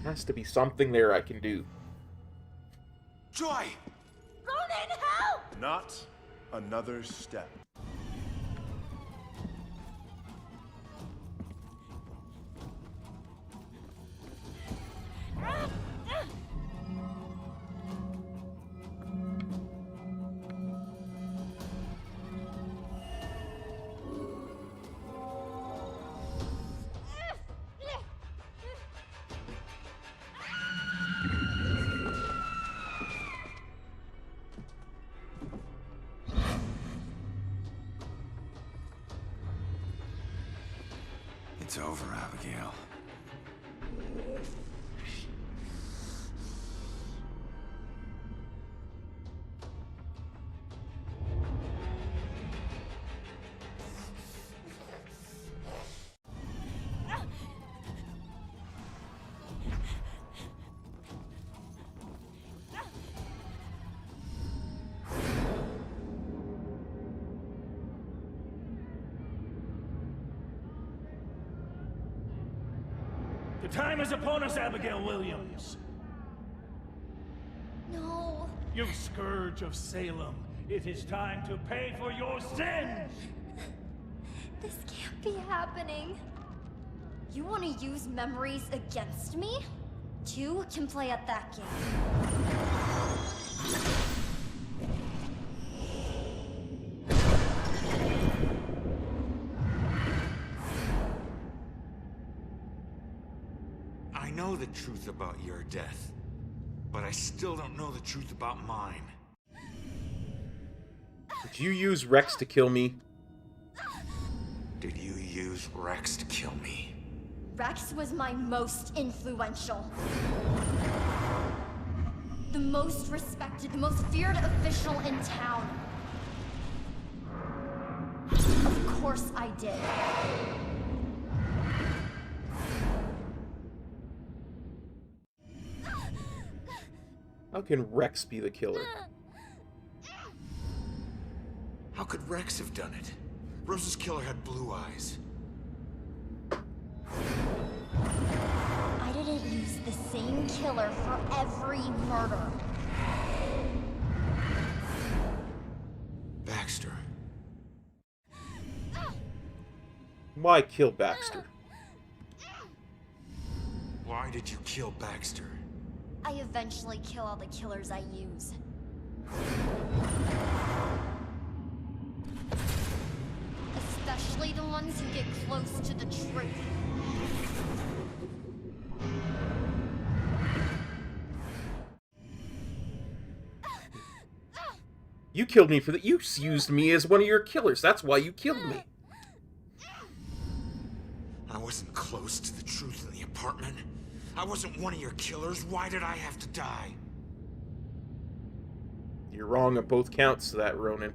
Has to be something there I can do. Joy! Ronan, help! Not another step. It's over, Abigail. The time is upon us, Abigail Williams. No. You scourge of Salem. It is time to pay for your sins! This can't be happening. You want to use memories against me? Two can play at that game. I know the truth about your death, but I still don't know the truth about mine. Did you use Rex to kill me? Did you use Rex to kill me? Rex was my most influential. The most respected, the most feared official in town. Of course I did. How can Rex be the killer? How could Rex have done it? Rose's killer had blue eyes. I didn't use the same killer for every murder. Baxter. Why kill Baxter? Why did you kill Baxter? I eventually kill all the killers I use. Especially the ones who get close to the truth. You killed me for that. You used me as one of your killers. That's why you killed me. I wasn't close to the truth in the apartment. I wasn't one of your killers. Why did I have to die? You're wrong on both counts to that, Ronan.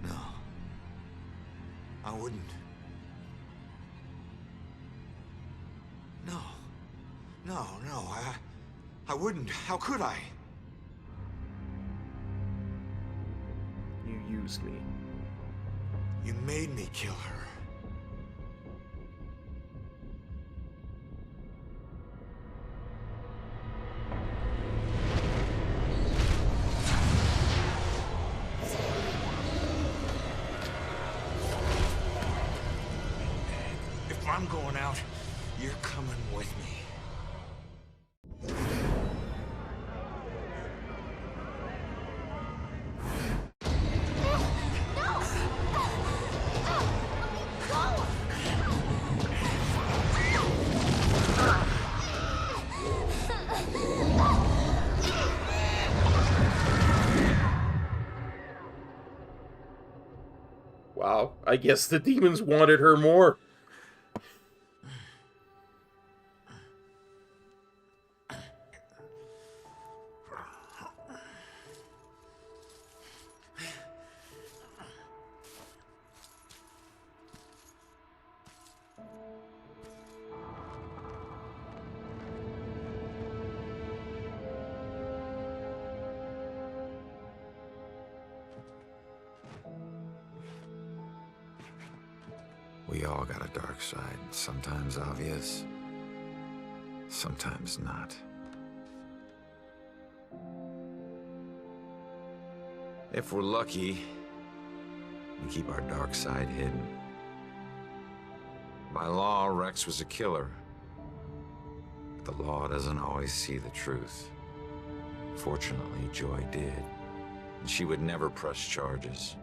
No. I wouldn't. No, I wouldn't. How could I? You used me. You made me kill her. If I'm going out, you're coming with me. Wow, I guess the demons wanted her more. We all got a dark side, sometimes obvious, sometimes not. If we're lucky, we keep our dark side hidden. By law, Rex was a killer. But the law doesn't always see the truth. Fortunately, Joy did. And she would never press charges.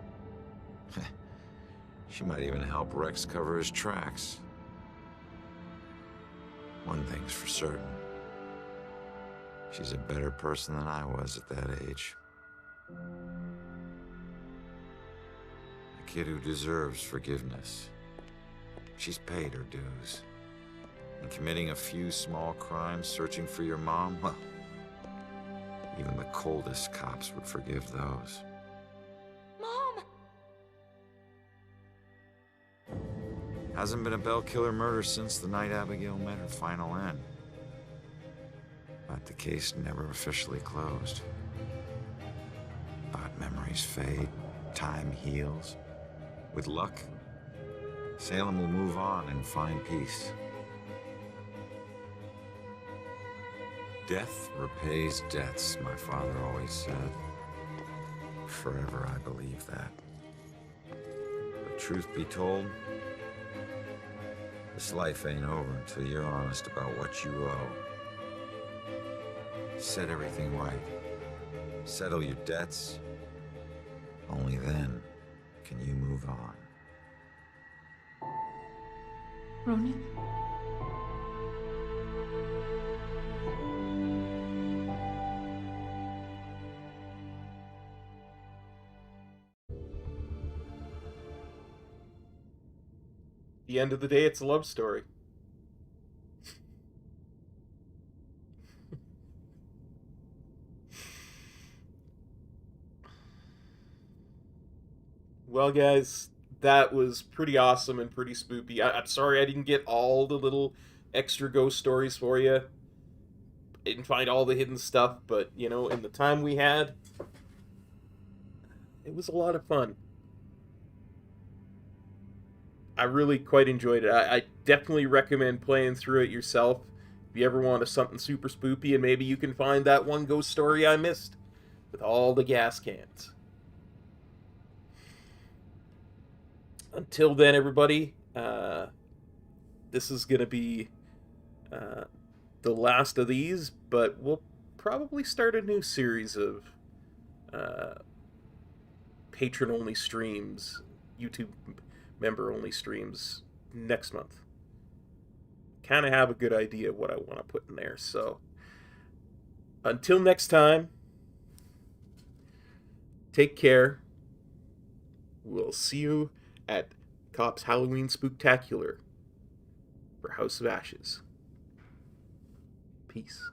She might even help Rex cover his tracks. One thing's for certain. She's a better person than I was at that age. A kid who deserves forgiveness. She's paid her dues. And committing a few small crimes, searching for your mom, well, even the coldest cops would forgive those. Mom! Hasn't been a Bell killer murder since the night Abigail met her final end. But the case never officially closed. But memories fade, time heals. With luck, Salem will move on and find peace. Death repays debts, my father always said. Forever I believe that. But truth be told, this life ain't over until you're honest about what you owe. Set everything right. Settle your debts. Only then can you move on. Ronan? At the end of the day, it's a love story. Well, guys, that was pretty awesome and pretty spoopy. I'm sorry I didn't get all the little extra ghost stories for you. I didn't find all the hidden stuff, but, you know, in the time we had, it was a lot of fun. I really quite enjoyed it. I definitely recommend playing through it yourself. If you ever want something super spoopy, and maybe you can find that one ghost story I missed with all the gas cans. Until then, everybody, this is going to be the last of these, but we'll probably start a new series of patron-only streams, YouTube member-only streams next month. Kind of have a good idea of what I want to put in there, so until next time, take care. We'll see you at Cops Halloween Spooktacular for House of Ashes. Peace.